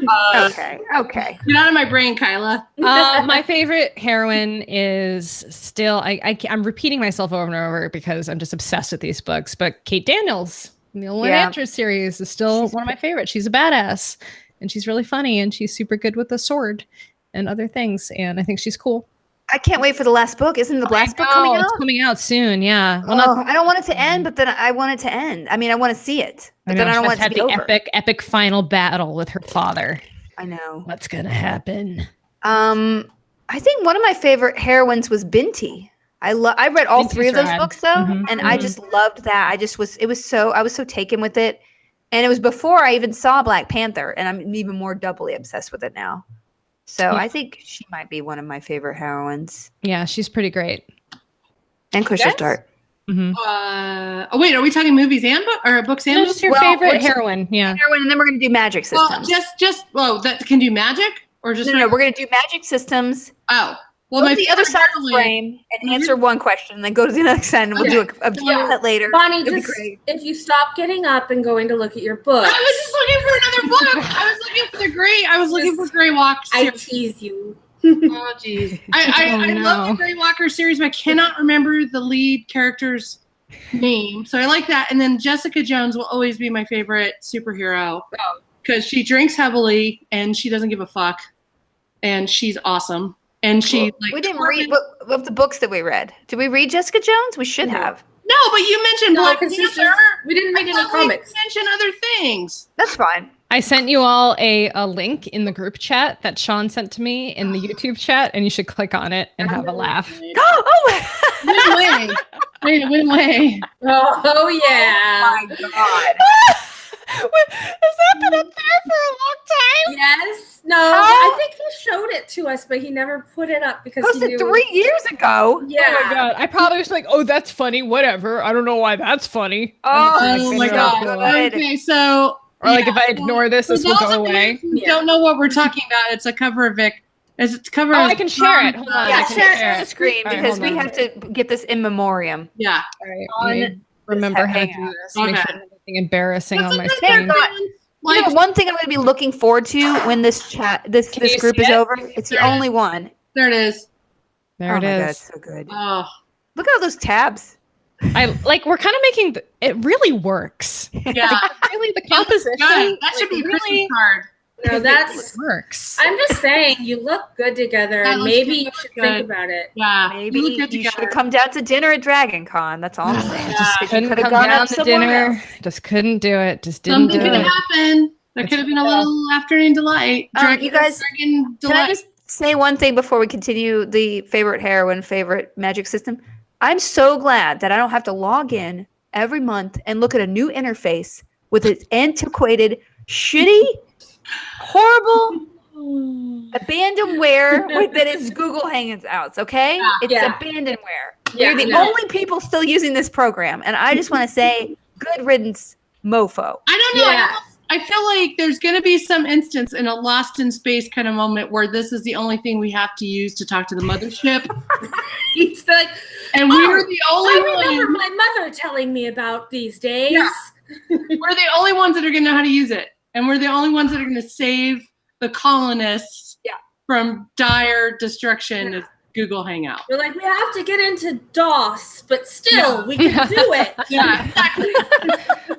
[SPEAKER 4] Oh God.
[SPEAKER 2] Okay.
[SPEAKER 4] Get out of my brain, Kyla.
[SPEAKER 1] My favorite heroine is still I'm repeating myself over and over because I'm just obsessed with these books. But Kate Daniels, the Old Enchantress series, is still one of my favorites. She's a badass, and she's really funny, and she's super good with the sword and other things. And I think she's cool.
[SPEAKER 2] I can't wait for the last book. Isn't the last book coming out?
[SPEAKER 1] It's coming out soon. Yeah.
[SPEAKER 2] Well, I don't want it to end, but then I want it to end. I mean, I want to see it, but then I don't want it to be
[SPEAKER 1] the
[SPEAKER 2] over.
[SPEAKER 1] epic final battle with her father.
[SPEAKER 2] I know.
[SPEAKER 1] What's gonna happen?
[SPEAKER 2] I think one of my favorite heroines was Binti. I read all
[SPEAKER 1] Binti's
[SPEAKER 2] three of those
[SPEAKER 1] rad.
[SPEAKER 2] books though, and I just loved that. I was so taken with it. And it was before I even saw Black Panther, and I'm even more doubly obsessed with it now. So I think she might be one of my favorite heroines.
[SPEAKER 1] Yeah, she's pretty great.
[SPEAKER 2] And Crystal Dart.
[SPEAKER 1] Mm-hmm.
[SPEAKER 4] Wait, are we talking movies and books and
[SPEAKER 1] No,
[SPEAKER 4] books?
[SPEAKER 1] just your
[SPEAKER 2] Well,
[SPEAKER 1] favorite
[SPEAKER 2] what's-
[SPEAKER 1] heroine. Yeah.
[SPEAKER 2] Heroine, and then we're going to do magic systems.
[SPEAKER 4] That can do magic or just
[SPEAKER 2] No, we're going to do magic systems.
[SPEAKER 4] Oh, well,
[SPEAKER 2] Go
[SPEAKER 4] my
[SPEAKER 2] to the other
[SPEAKER 4] favorite
[SPEAKER 2] side of the
[SPEAKER 4] heroine-
[SPEAKER 2] frame and answer one question, and then go to the next side, and we'll do a that later.
[SPEAKER 3] Bonnie,
[SPEAKER 2] It'd be
[SPEAKER 3] just
[SPEAKER 2] great.
[SPEAKER 3] if you stop getting up and going to look at your book,
[SPEAKER 4] I was just looking for another book. I was looking for Grey Walk.
[SPEAKER 3] I tease you.
[SPEAKER 4] Oh, jeez. I
[SPEAKER 1] Oh,
[SPEAKER 4] love
[SPEAKER 1] no.
[SPEAKER 4] the Grey Walker series, but I cannot remember the lead character's name. So I like that. And then Jessica Jones will always be my favorite superhero because she drinks heavily and she doesn't give a fuck. And she's awesome. And she
[SPEAKER 2] We didn't read what of the books that we read. Did we read Jessica Jones? We should have.
[SPEAKER 4] No, but you mentioned
[SPEAKER 3] No,
[SPEAKER 4] Black
[SPEAKER 3] because
[SPEAKER 4] Panther.
[SPEAKER 3] we didn't read any
[SPEAKER 4] I thought we
[SPEAKER 3] comics.
[SPEAKER 4] mentioned other things.
[SPEAKER 2] That's fine.
[SPEAKER 1] I sent you all a link in the group chat that Sean sent to me in the YouTube chat, and you should click on it and have a laugh.
[SPEAKER 2] Oh,
[SPEAKER 4] Win-win.
[SPEAKER 3] Oh yeah.
[SPEAKER 2] my God.
[SPEAKER 1] Has that been up there for a long time?
[SPEAKER 3] Yes. No.
[SPEAKER 2] How?
[SPEAKER 3] I think he showed it to us, but he never put it up because he
[SPEAKER 2] Posted
[SPEAKER 3] knew.
[SPEAKER 2] 3 years ago.
[SPEAKER 3] Yeah.
[SPEAKER 1] Oh my god! I probably was like, "Oh, that's funny. Whatever. I don't know why that's funny."
[SPEAKER 2] Oh,
[SPEAKER 4] my
[SPEAKER 2] so
[SPEAKER 4] God.
[SPEAKER 2] good.
[SPEAKER 4] Okay, so
[SPEAKER 1] Or like, if I ignore this, this will go away.
[SPEAKER 4] Who don't know what we're talking about? It's a cover of Vic. It's a cover.
[SPEAKER 1] Oh,
[SPEAKER 4] of
[SPEAKER 1] I can share it. Hold on.
[SPEAKER 2] Yeah,
[SPEAKER 1] I can
[SPEAKER 2] share it on the screen
[SPEAKER 1] All right,
[SPEAKER 2] because
[SPEAKER 1] hold
[SPEAKER 2] we
[SPEAKER 1] on.
[SPEAKER 2] have to get this in memoriam.
[SPEAKER 4] Yeah.
[SPEAKER 1] All right, let me remember how to do
[SPEAKER 2] Hangout.
[SPEAKER 1] this. Make sure
[SPEAKER 4] Okay.
[SPEAKER 1] there's nothing embarrassing on my
[SPEAKER 2] They're
[SPEAKER 1] screen.
[SPEAKER 2] not- You know, one thing I'm going to be looking forward to when this this
[SPEAKER 1] Can you
[SPEAKER 2] group
[SPEAKER 1] see
[SPEAKER 2] is
[SPEAKER 1] it?
[SPEAKER 2] over. It's the only one.
[SPEAKER 4] There it is.
[SPEAKER 1] There
[SPEAKER 2] Oh
[SPEAKER 1] it
[SPEAKER 2] my God,
[SPEAKER 1] is.
[SPEAKER 2] so good.
[SPEAKER 4] Oh.
[SPEAKER 2] Look at all those tabs.
[SPEAKER 1] I like. We're kind of making it really works.
[SPEAKER 4] Yeah.
[SPEAKER 1] Really, the composition.
[SPEAKER 4] Good. That should be a
[SPEAKER 1] really.
[SPEAKER 4] Christmas card.
[SPEAKER 3] No,
[SPEAKER 1] It works.
[SPEAKER 3] I'm just saying, you look good together.
[SPEAKER 4] That looks
[SPEAKER 3] Maybe
[SPEAKER 4] good,
[SPEAKER 3] you should
[SPEAKER 4] good.
[SPEAKER 3] think about it.
[SPEAKER 4] Yeah.
[SPEAKER 2] Maybe
[SPEAKER 4] You look good
[SPEAKER 2] you should
[SPEAKER 4] together.
[SPEAKER 2] have come down to dinner at Dragon Con. That's all I'm saying.
[SPEAKER 4] Yeah.
[SPEAKER 2] Just 'cause you
[SPEAKER 1] Couldn't
[SPEAKER 2] could have
[SPEAKER 1] come
[SPEAKER 2] gone
[SPEAKER 1] down
[SPEAKER 2] up
[SPEAKER 1] to
[SPEAKER 2] somewhere
[SPEAKER 1] dinner.
[SPEAKER 2] else.
[SPEAKER 1] Just couldn't do it. Just didn't
[SPEAKER 4] Something
[SPEAKER 1] do
[SPEAKER 4] could
[SPEAKER 1] it.
[SPEAKER 4] happen. There could have been a little afternoon delight.
[SPEAKER 2] You guys,
[SPEAKER 4] Dragon
[SPEAKER 2] Can I
[SPEAKER 4] delight.
[SPEAKER 2] just say one thing before we continue the favorite heroine, favorite magic system? I'm so glad that I don't have to log in every month and look at a new interface with its antiquated, shitty, horrible, abandonware that is Google Hangouts, okay? It's abandonware.
[SPEAKER 3] Yeah,
[SPEAKER 2] We're the
[SPEAKER 3] no.
[SPEAKER 2] only people still using this program. And I just want to say, good riddance, mofo.
[SPEAKER 4] I don't know.
[SPEAKER 3] Yeah.
[SPEAKER 4] I feel like there's going to be some instance in a Lost in Space kind of moment where this is the only thing we have to use to talk to the mothership.
[SPEAKER 3] He's like,
[SPEAKER 4] And we're the only
[SPEAKER 3] I remember
[SPEAKER 4] ones.
[SPEAKER 3] my mother telling me about these days.
[SPEAKER 4] Yeah. We're the only ones that are going to know how to use it. And we're the only ones that are going to save the colonists from dire destruction of Google Hangout.
[SPEAKER 3] We're like, we have to get into DOS, but still, we can do it.
[SPEAKER 4] Yeah, exactly.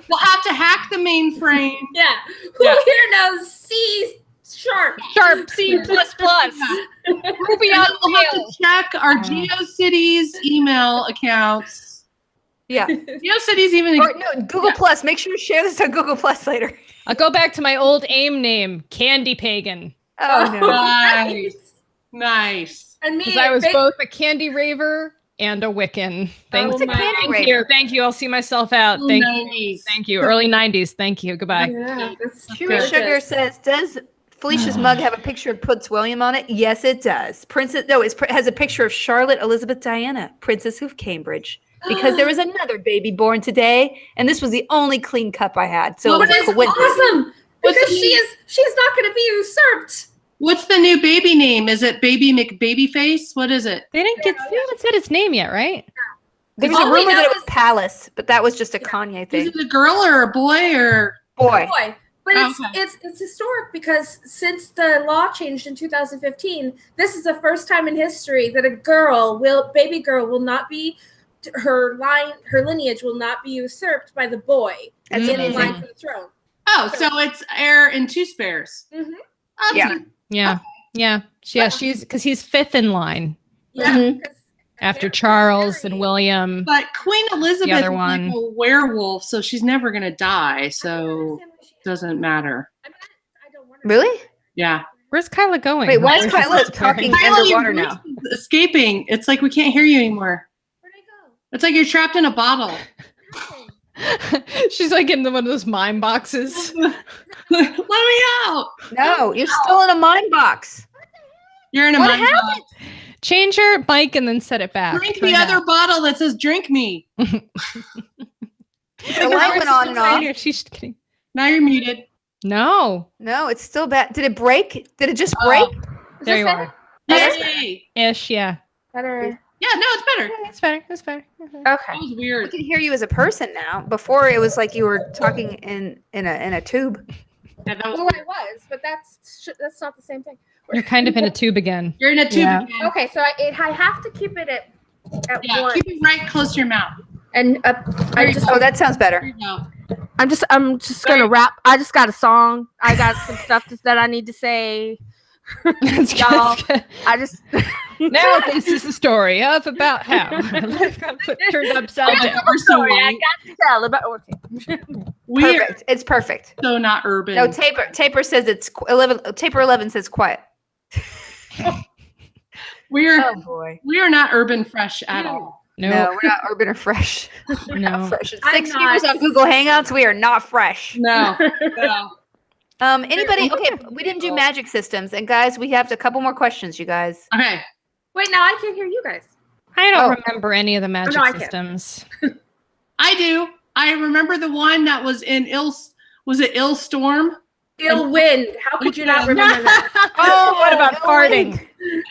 [SPEAKER 4] We'll have to hack the mainframe.
[SPEAKER 3] Yeah. Who here knows C sharp?
[SPEAKER 1] Sharp C++. Ruby on
[SPEAKER 4] We'll have to check our GeoCities email accounts.
[SPEAKER 2] Yeah.
[SPEAKER 4] GeoCities even
[SPEAKER 2] Or no, Google Plus. Make sure you share this on Google Plus later.
[SPEAKER 1] I'll go back to my old AIM name, Candy Pagan.
[SPEAKER 2] Oh, no.
[SPEAKER 4] Nice.
[SPEAKER 3] And me,
[SPEAKER 1] Because I was both a candy raver and a Wiccan. Thank
[SPEAKER 2] What's a candy
[SPEAKER 1] Thank
[SPEAKER 2] raver?
[SPEAKER 1] you. Thank you. I'll see myself out. Thank you.
[SPEAKER 4] 90s.
[SPEAKER 1] Thank you. Early 90s. Thank you. Goodbye.
[SPEAKER 3] Yeah, that's
[SPEAKER 2] Chewy Sugar says, does Felicia's mug have a picture of Prince William on it? Yes, it does. It has a picture of Charlotte Elizabeth Diana, Princess of Cambridge. Because there was another baby born today, and this was the only clean cup I had. So
[SPEAKER 3] But
[SPEAKER 2] it
[SPEAKER 3] it's
[SPEAKER 2] was a coincidence.
[SPEAKER 3] awesome because she's not going to be usurped.
[SPEAKER 4] What's the new baby name? Is it Baby McBabyface? What is it?
[SPEAKER 1] They haven't said its name yet, right?
[SPEAKER 2] There was
[SPEAKER 3] All
[SPEAKER 2] a
[SPEAKER 3] we
[SPEAKER 2] rumor
[SPEAKER 3] know
[SPEAKER 2] that it was
[SPEAKER 3] is-
[SPEAKER 2] Palace, but that was just a Kanye
[SPEAKER 4] Is
[SPEAKER 2] thing.
[SPEAKER 4] it a girl or a boy or?
[SPEAKER 2] Boy.
[SPEAKER 3] Boy. But
[SPEAKER 4] Okay.
[SPEAKER 3] it's historic because since the law changed in 2015, this is the first time in history that baby girl will not be her lineage will not be usurped by the boy
[SPEAKER 2] That's
[SPEAKER 3] in
[SPEAKER 2] amazing.
[SPEAKER 3] line for the throne.
[SPEAKER 4] Oh, so it's heir and two spares.
[SPEAKER 3] Mhm.
[SPEAKER 4] That's
[SPEAKER 2] Yeah.
[SPEAKER 4] nice.
[SPEAKER 1] Yeah. Yeah. She's because he's fifth in line
[SPEAKER 3] Yeah.
[SPEAKER 2] Mhm.
[SPEAKER 3] 'cause
[SPEAKER 1] after
[SPEAKER 3] Mary-
[SPEAKER 1] Charles and William.
[SPEAKER 4] But Queen Elizabeth
[SPEAKER 1] other
[SPEAKER 4] is
[SPEAKER 1] one.
[SPEAKER 4] like a werewolf, so she's never gonna die. So doesn't matter.
[SPEAKER 3] I mean, I don't want
[SPEAKER 2] Really?
[SPEAKER 4] Yeah.
[SPEAKER 1] Where's Kyla going?
[SPEAKER 2] Wait, why is
[SPEAKER 1] Where's
[SPEAKER 2] Kyla
[SPEAKER 1] this
[SPEAKER 2] talking
[SPEAKER 1] going?
[SPEAKER 2] underwater
[SPEAKER 4] your
[SPEAKER 2] now?
[SPEAKER 4] voice is escaping. It's like we can't hear you anymore.
[SPEAKER 3] Where'd I go?
[SPEAKER 4] It's like you're trapped in a bottle.
[SPEAKER 1] She's like in one of those mime boxes.
[SPEAKER 4] Let me out.
[SPEAKER 2] No, you're still in a mind box.
[SPEAKER 4] You're in a
[SPEAKER 2] What
[SPEAKER 4] mind
[SPEAKER 2] happened?
[SPEAKER 4] box.
[SPEAKER 1] Change your mic and then set it back.
[SPEAKER 4] Drink
[SPEAKER 1] Try
[SPEAKER 4] the other
[SPEAKER 1] that.
[SPEAKER 4] bottle that says "Drink me."
[SPEAKER 2] The light went on and off.
[SPEAKER 1] She's kidding.
[SPEAKER 4] Now you're muted.
[SPEAKER 1] No.
[SPEAKER 2] No, it's still bad. Did it break? Did it just break?
[SPEAKER 1] There you are.
[SPEAKER 4] Yay.
[SPEAKER 1] Ish, yeah.
[SPEAKER 3] Better.
[SPEAKER 4] Yeah, no, it's better.
[SPEAKER 1] It's better. It's better.
[SPEAKER 3] Okay.
[SPEAKER 4] That was
[SPEAKER 2] I
[SPEAKER 4] weird.
[SPEAKER 2] can hear you as a person now. Before it was like you were talking in a tube.
[SPEAKER 4] Yeah, that was
[SPEAKER 3] Well,
[SPEAKER 4] weird.
[SPEAKER 3] I was, but that's not the same thing.
[SPEAKER 1] You're kind of in a tube again.
[SPEAKER 4] You're in a tube.
[SPEAKER 2] Yeah.
[SPEAKER 4] again.
[SPEAKER 3] Okay, so I have to keep it at
[SPEAKER 4] Yeah,
[SPEAKER 3] one,
[SPEAKER 4] keep it right close to your mouth.
[SPEAKER 3] and
[SPEAKER 2] Oh, that sounds
[SPEAKER 4] There
[SPEAKER 2] better.
[SPEAKER 4] you go.
[SPEAKER 5] I'm just gonna rap. I just got a song. I got some stuff that I need to say.
[SPEAKER 1] It's
[SPEAKER 5] Y'all.
[SPEAKER 1] good.
[SPEAKER 5] I just
[SPEAKER 1] Now this is the story of about how life got turned upside down.
[SPEAKER 4] We're so
[SPEAKER 5] sorry, I
[SPEAKER 4] white.
[SPEAKER 5] got to tell about.
[SPEAKER 4] We're
[SPEAKER 2] Perfect. It's perfect.
[SPEAKER 4] so not urban.
[SPEAKER 2] No, Taper says it's 11. Taper 11 says quiet.
[SPEAKER 4] We're
[SPEAKER 2] boy.
[SPEAKER 4] we are not urban fresh at all.
[SPEAKER 2] No,
[SPEAKER 1] No,
[SPEAKER 2] we're not urban or fresh. We're
[SPEAKER 1] No.
[SPEAKER 2] not fresh. It's
[SPEAKER 3] I'm
[SPEAKER 2] 6
[SPEAKER 3] not.
[SPEAKER 2] years on Google Hangouts. We are not fresh.
[SPEAKER 4] No. no.
[SPEAKER 2] Anybody? Okay, we didn't do magic systems, and guys, we have a couple more questions. You guys.
[SPEAKER 4] Okay.
[SPEAKER 3] Wait, now I can't hear you guys.
[SPEAKER 1] I don't
[SPEAKER 2] Oh.
[SPEAKER 1] remember any of the magic
[SPEAKER 3] I can.
[SPEAKER 1] systems.
[SPEAKER 4] I do. I remember the one that was in was it Ill Storm?
[SPEAKER 3] Ill wind. How could you not
[SPEAKER 4] Yeah.
[SPEAKER 3] remember that?
[SPEAKER 1] Oh, what about
[SPEAKER 2] Ill
[SPEAKER 1] farting?
[SPEAKER 2] wind.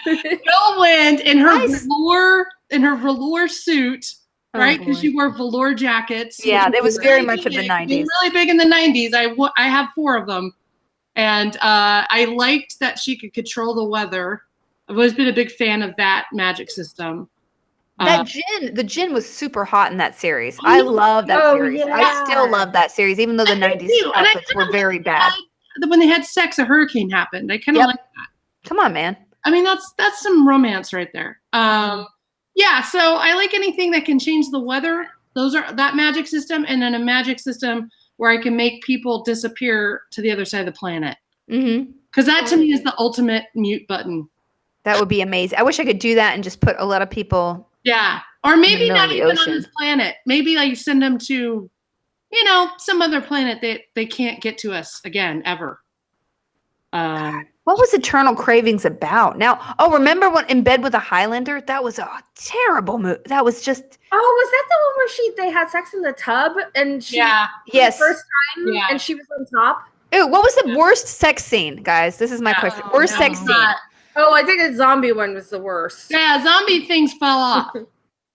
[SPEAKER 4] Ill Wind in her
[SPEAKER 2] Nice.
[SPEAKER 4] velour suit, right? Because
[SPEAKER 2] boy.
[SPEAKER 4] she wore velour jackets.
[SPEAKER 2] Yeah,
[SPEAKER 4] which
[SPEAKER 2] that was
[SPEAKER 4] were
[SPEAKER 2] very
[SPEAKER 4] really
[SPEAKER 2] much of the
[SPEAKER 4] big.
[SPEAKER 2] 90s.
[SPEAKER 4] Really big in the 90s. I have 4 of them. And I liked that she could control the weather. I've always been a big fan of that magic system.
[SPEAKER 2] That the gin was super hot in that series. I love that
[SPEAKER 3] Oh,
[SPEAKER 2] series. I
[SPEAKER 3] yeah.
[SPEAKER 2] still love that series, even though the
[SPEAKER 4] I
[SPEAKER 2] 90s
[SPEAKER 4] do, and I
[SPEAKER 2] outfits were very bad.
[SPEAKER 4] when they had sex, a hurricane happened. I kind of like that.
[SPEAKER 2] Come on, man.
[SPEAKER 4] I mean, that's some romance right there. Yeah, so I like anything that can change the weather. Those are that magic system, and then a magic system where I can make people disappear to the other side of the planet. Because that to me is the ultimate mute button.
[SPEAKER 2] That would be amazing. I wish I could do that and just put a lot of people.
[SPEAKER 4] Yeah, or maybe
[SPEAKER 2] middle
[SPEAKER 4] not
[SPEAKER 2] of the
[SPEAKER 4] even
[SPEAKER 2] ocean.
[SPEAKER 4] on this planet. Maybe like send them to, some other planet that they can't get to us again ever.
[SPEAKER 2] What was Eternal Cravings about? Now, remember when In Bed with a Highlander? That was a terrible movie. That was just.
[SPEAKER 3] Oh, was that the one where they had sex in the tub and she
[SPEAKER 2] Yes.
[SPEAKER 3] first time and she was on top?
[SPEAKER 2] Ew, what was the worst sex scene, guys? This is my question. Worst sex scene.
[SPEAKER 3] Oh, I think the zombie one was the worst.
[SPEAKER 4] Yeah, zombie things fell off.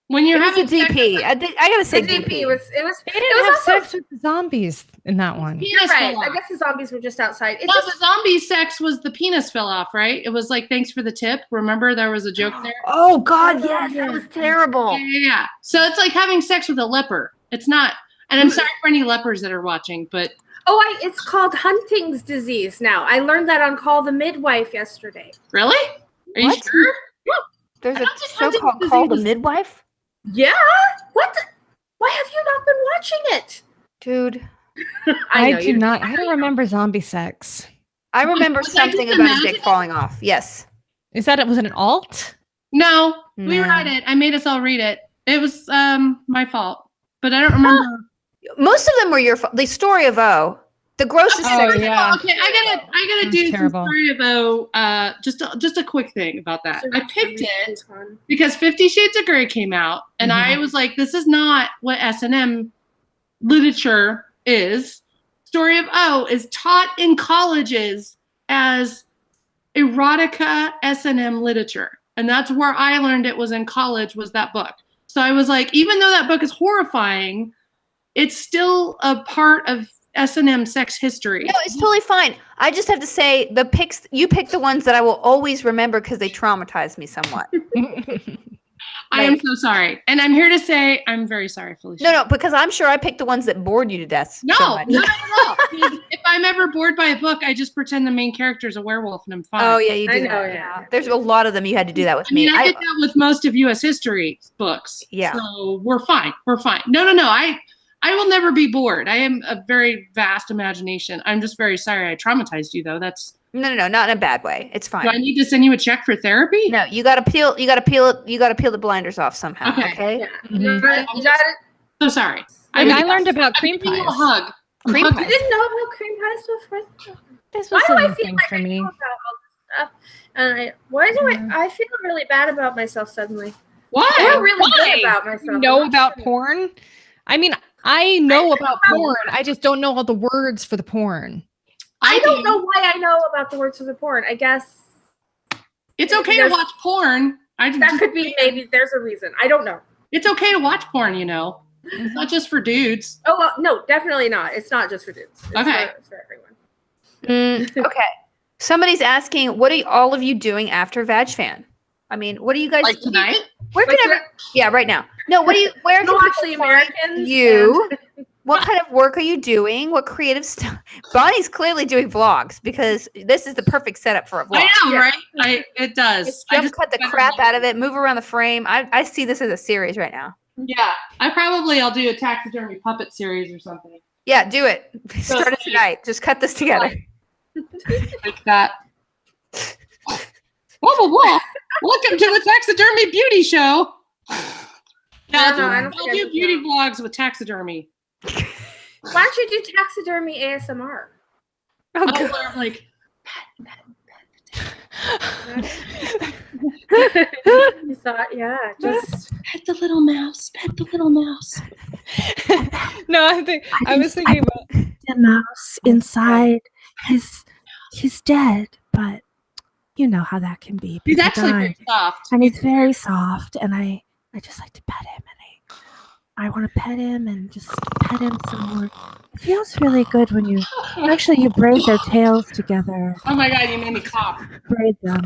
[SPEAKER 4] When you're having
[SPEAKER 2] DP. I gotta say
[SPEAKER 3] the
[SPEAKER 2] DP.
[SPEAKER 3] It was
[SPEAKER 1] They didn't have sex with the zombies in that one.
[SPEAKER 3] You're right. I guess the zombies were just outside.
[SPEAKER 4] The zombie sex was the penis fell off, right? It was like, thanks for the tip. Remember, there was a joke there?
[SPEAKER 2] Oh, God, yes. That was terrible.
[SPEAKER 4] Yeah. So it's like having sex with a leper. It's not. And I'm sorry for any lepers that are watching, but.
[SPEAKER 3] Oh, it's called Huntington's disease now. I learned that on Call the Midwife yesterday.
[SPEAKER 4] Really? Are you sure?
[SPEAKER 2] There's a show called Call the Midwife?
[SPEAKER 3] Yeah. What? Why have you not been watching it?
[SPEAKER 2] Dude.
[SPEAKER 1] I do not. I don't remember zombie sex.
[SPEAKER 2] I remember something about a dick falling off. Yes.
[SPEAKER 1] Was it an alt?
[SPEAKER 4] No, we read it. I made us all read it. It was my fault, but I don't remember.
[SPEAKER 2] Most of them were your fault. The Story of O. The grossest
[SPEAKER 1] Okay,
[SPEAKER 4] I gotta do
[SPEAKER 1] terrible.
[SPEAKER 4] some Story of O. Just a quick thing about that. I picked it because 50 Shades of Grey came out, and I was like, this is not what S&M literature is. Story of O is taught in colleges as erotica S&M literature, and that's where I learned it was in college. Was that book? So I was like, even though that book is horrifying, it's still a part of S&M sex history.
[SPEAKER 2] No, it's totally fine. I just have to say you picked the ones that I will always remember because they traumatized me somewhat.
[SPEAKER 4] I am so sorry. And I'm here to say I'm very sorry, Felicia.
[SPEAKER 2] No, because I'm sure I picked the ones that bored you to death.
[SPEAKER 4] No,
[SPEAKER 2] so much.
[SPEAKER 4] not at all. If I'm ever bored by a book, I just pretend the main character is a werewolf and I'm fine.
[SPEAKER 2] Oh, yeah, you do
[SPEAKER 3] know,
[SPEAKER 2] that. Yeah. There's a lot of them you had to do that with me.
[SPEAKER 4] I did that with most of U.S. history books.
[SPEAKER 2] Yeah.
[SPEAKER 4] So we're fine. We're fine. No. I will never be bored. I am a very vast imagination. I'm just very sorry I traumatized you, though. That's
[SPEAKER 2] No, not in a bad way. It's fine.
[SPEAKER 4] Do I need to send you a check for therapy?
[SPEAKER 2] No, you gotta peel the blinders off somehow. Okay.
[SPEAKER 3] Yeah. You got it.
[SPEAKER 4] So sorry.
[SPEAKER 1] I learned about cream pies.
[SPEAKER 4] A hug.
[SPEAKER 2] Cream
[SPEAKER 3] You
[SPEAKER 2] pies.
[SPEAKER 3] didn't know about cream pies before?
[SPEAKER 1] This
[SPEAKER 3] Why
[SPEAKER 1] was
[SPEAKER 3] do
[SPEAKER 1] a
[SPEAKER 3] I
[SPEAKER 1] new
[SPEAKER 3] feel
[SPEAKER 1] thing
[SPEAKER 3] like
[SPEAKER 1] for
[SPEAKER 3] I
[SPEAKER 1] me.
[SPEAKER 3] know about all this stuff? And I feel really bad about myself suddenly.
[SPEAKER 4] Why?
[SPEAKER 3] I feel really good about myself.
[SPEAKER 1] You know about porn? I mean, I know about porn. I just don't know all the words for the porn.
[SPEAKER 3] I don't know why I know about the words of the porn. I guess
[SPEAKER 4] it's okay to watch porn.
[SPEAKER 3] That could be maybe there's a reason. I don't know.
[SPEAKER 4] It's okay to watch porn, It's not just for dudes.
[SPEAKER 3] Oh, well, no, definitely not. It's not just for dudes. It's
[SPEAKER 4] Okay.
[SPEAKER 3] for everyone.
[SPEAKER 2] Okay. Somebody's asking, what are all of you doing after VagFan? I mean, what do you guys
[SPEAKER 4] Like tonight?
[SPEAKER 2] Where can right now. No, where can
[SPEAKER 3] No,
[SPEAKER 2] people
[SPEAKER 3] actually,
[SPEAKER 2] find
[SPEAKER 3] Americans.
[SPEAKER 2] you? What kind of work are you doing? What creative stuff? Bonnie's clearly doing vlogs because this is the perfect setup for a vlog.
[SPEAKER 4] I know, right? It does.
[SPEAKER 2] Jump cut the crap out of it, move around the frame. I see this as a series right now.
[SPEAKER 4] Yeah. I'll do a taxidermy puppet series or something.
[SPEAKER 2] Yeah, do it. Start it tonight. Just cut this together.
[SPEAKER 4] Like that. Whoa. Welcome to the Taxidermy Beauty Show. I'll do beauty vlogs with taxidermy.
[SPEAKER 3] Why don't you do taxidermy ASMR?
[SPEAKER 2] Oh, God.
[SPEAKER 4] I'm like,
[SPEAKER 3] You thought, just
[SPEAKER 4] pet the little mouse. Pet the little mouse.
[SPEAKER 1] No, I was thinking about
[SPEAKER 5] the mouse inside. He's dead, but you know how that can be.
[SPEAKER 4] He's
[SPEAKER 5] People
[SPEAKER 4] actually
[SPEAKER 5] die.
[SPEAKER 4] very soft.
[SPEAKER 5] And he's very soft, and I just like to pet him, and I want to pet him and just pet him some more. It feels really good when you braid their tails together.
[SPEAKER 4] Oh my God, you made me cough.
[SPEAKER 5] Braid them.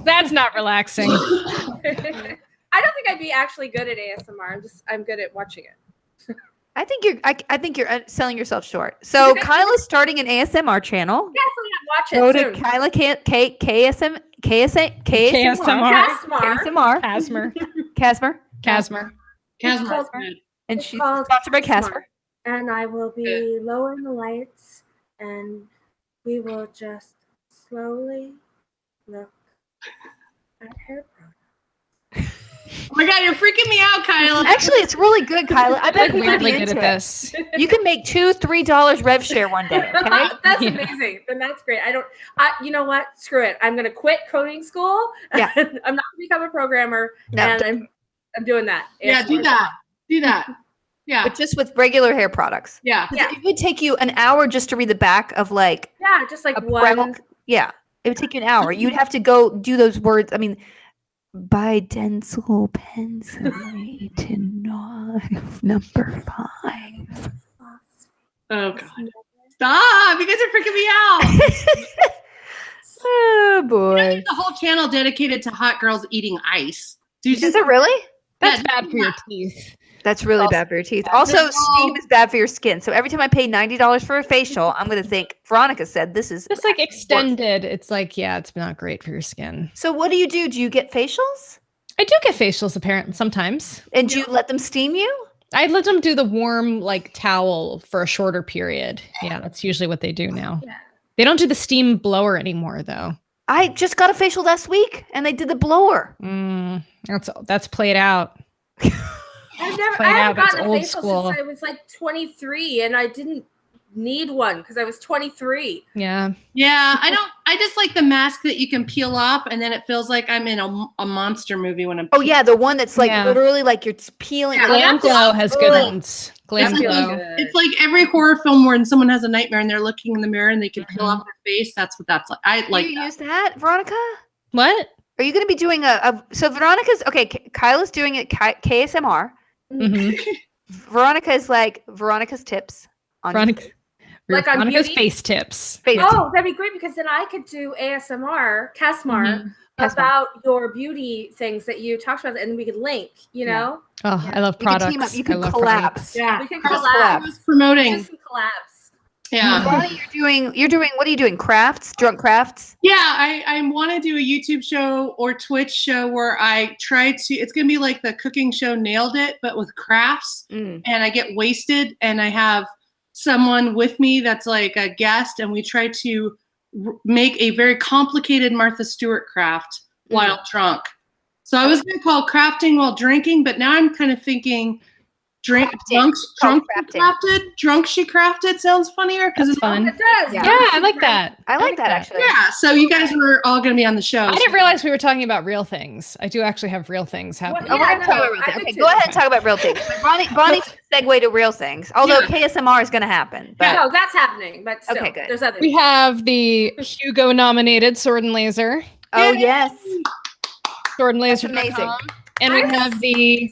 [SPEAKER 1] that's not relaxing.
[SPEAKER 3] I don't think I'd be actually good at ASMR. I'm good at watching it.
[SPEAKER 2] I think you're selling yourself short. So Kyla's starting an ASMR channel.
[SPEAKER 3] Yes, watch it.
[SPEAKER 2] Go to
[SPEAKER 3] soon.
[SPEAKER 2] Kyla KSMR.
[SPEAKER 3] Casmer.
[SPEAKER 4] Casmer.
[SPEAKER 2] And
[SPEAKER 3] It's
[SPEAKER 2] she's
[SPEAKER 3] called
[SPEAKER 2] sponsored by
[SPEAKER 3] Casper.
[SPEAKER 2] Casper.
[SPEAKER 3] And I will be lowering the lights, and we will just slowly look at hair products.
[SPEAKER 4] Oh my God, you're freaking me out, Kyla.
[SPEAKER 2] Actually, it's really good, Kyla. I bet
[SPEAKER 1] I'm
[SPEAKER 2] you'd be
[SPEAKER 1] weirdly good
[SPEAKER 2] into
[SPEAKER 1] at
[SPEAKER 2] it.
[SPEAKER 1] this.
[SPEAKER 2] You can make $2-3 rev share one day. Okay?
[SPEAKER 3] That's amazing. Then that's great. You know what? Screw it. I'm going to quit coding school.
[SPEAKER 2] Yeah.
[SPEAKER 3] I'm not going to become a programmer.
[SPEAKER 2] No,
[SPEAKER 3] and I'm doing that.
[SPEAKER 4] Yeah, do that. Do that. Yeah.
[SPEAKER 2] But just with regular hair products.
[SPEAKER 4] Yeah.
[SPEAKER 3] Yeah.
[SPEAKER 2] It would take you an hour just to read the back of like
[SPEAKER 3] Yeah, just like
[SPEAKER 2] a
[SPEAKER 3] one.
[SPEAKER 2] prep. Yeah. It would take you an hour. You'd have to go do those words. I mean, by dental pencil to knife number 5.
[SPEAKER 4] Oh God. Stop! You guys are freaking me out.
[SPEAKER 2] Oh boy.
[SPEAKER 4] There's a whole channel dedicated to hot girls eating ice.
[SPEAKER 2] Is it really?
[SPEAKER 1] That's bad for your teeth.
[SPEAKER 2] That's really bad for your teeth. Also, steam is bad for your skin. So every time I pay $90 for a facial, I'm going to think, Veronica said this is
[SPEAKER 1] Just like extended. It's like, yeah, it's not great for your skin.
[SPEAKER 2] So what do? Do you get facials?
[SPEAKER 1] I do get facials apparently sometimes.
[SPEAKER 2] And do you let them steam you?
[SPEAKER 1] I let them do the warm like towel for a shorter period. Yeah, that's usually what they do now.
[SPEAKER 3] Yeah.
[SPEAKER 1] They don't do the steam blower anymore though.
[SPEAKER 2] I just got a facial last week and they did the blower.
[SPEAKER 1] That's played out.
[SPEAKER 3] I
[SPEAKER 1] Played
[SPEAKER 3] haven't
[SPEAKER 1] out. That's
[SPEAKER 3] gotten a
[SPEAKER 1] old
[SPEAKER 3] facial
[SPEAKER 1] school.
[SPEAKER 3] since I was like 23, and I didn't need one because I was 23.
[SPEAKER 1] Yeah.
[SPEAKER 4] Yeah, I just like the mask that you can peel off and then it feels like I'm in a monster movie when I'm
[SPEAKER 2] Oh yeah, the one that's like
[SPEAKER 1] Yeah.
[SPEAKER 2] literally like you're peeling.
[SPEAKER 3] Yeah,
[SPEAKER 1] Glam Glow has good ones. Glam
[SPEAKER 4] It's
[SPEAKER 1] Glow.
[SPEAKER 4] like, it's like every horror film where someone has a nightmare and they're looking in the mirror and they can peel off their face. That's what that's like. I like
[SPEAKER 2] you
[SPEAKER 4] that.
[SPEAKER 2] use that, Veronica?
[SPEAKER 1] What?
[SPEAKER 2] Are you going to be doing so Veronica's okay? Kyla's doing it KSMR.
[SPEAKER 1] Mm-hmm.
[SPEAKER 2] Veronica is like Veronica's tips on
[SPEAKER 1] Veronica's
[SPEAKER 3] Like on beauty?
[SPEAKER 1] face tips.
[SPEAKER 2] face.
[SPEAKER 3] Oh, that'd be great because then I could do ASMR, Casmar, about your beauty things that you talked about, and we could link. You know?
[SPEAKER 1] Oh, I love
[SPEAKER 2] You could
[SPEAKER 1] products.
[SPEAKER 2] team up. You
[SPEAKER 1] I
[SPEAKER 2] could
[SPEAKER 1] love
[SPEAKER 2] collab.
[SPEAKER 1] products.
[SPEAKER 3] Yeah, we can
[SPEAKER 2] Just
[SPEAKER 3] collab.
[SPEAKER 2] collab.
[SPEAKER 4] I was promoting.
[SPEAKER 3] Do some collabs.
[SPEAKER 4] Yeah.
[SPEAKER 2] Bonnie, you're doing what are you doing? Crafts, drunk crafts.
[SPEAKER 4] Yeah, I want to do a YouTube show or Twitch show where I try to, it's going to be like the cooking show Nailed It, but with crafts. And I get wasted and I have someone with me that's like a guest and we try to make a very complicated Martha Stewart craft while drunk. So I was going to call crafting while drinking, but now I'm kind of thinking drunk she crafted sounds funnier because it's
[SPEAKER 1] fun.
[SPEAKER 3] It does.
[SPEAKER 2] Yeah.
[SPEAKER 1] Yeah, I like that.
[SPEAKER 2] I like that actually.
[SPEAKER 4] Yeah, so you guys were all going to be on the show.
[SPEAKER 1] I didn't realize we were talking about real things. I do actually have real things happening.
[SPEAKER 2] Oh, we're gonna talk about real things. Okay, go ahead and talk about real things. But Bonnie segue to real things. Although KSMR is going to happen. But
[SPEAKER 3] No, that's happening. But still,
[SPEAKER 2] Okay, good.
[SPEAKER 3] there's other.
[SPEAKER 1] We have the Hugo nominated Sword and Laser.
[SPEAKER 2] oh yes,
[SPEAKER 1] Swordandlaser.com.
[SPEAKER 2] amazing.
[SPEAKER 1] And we have the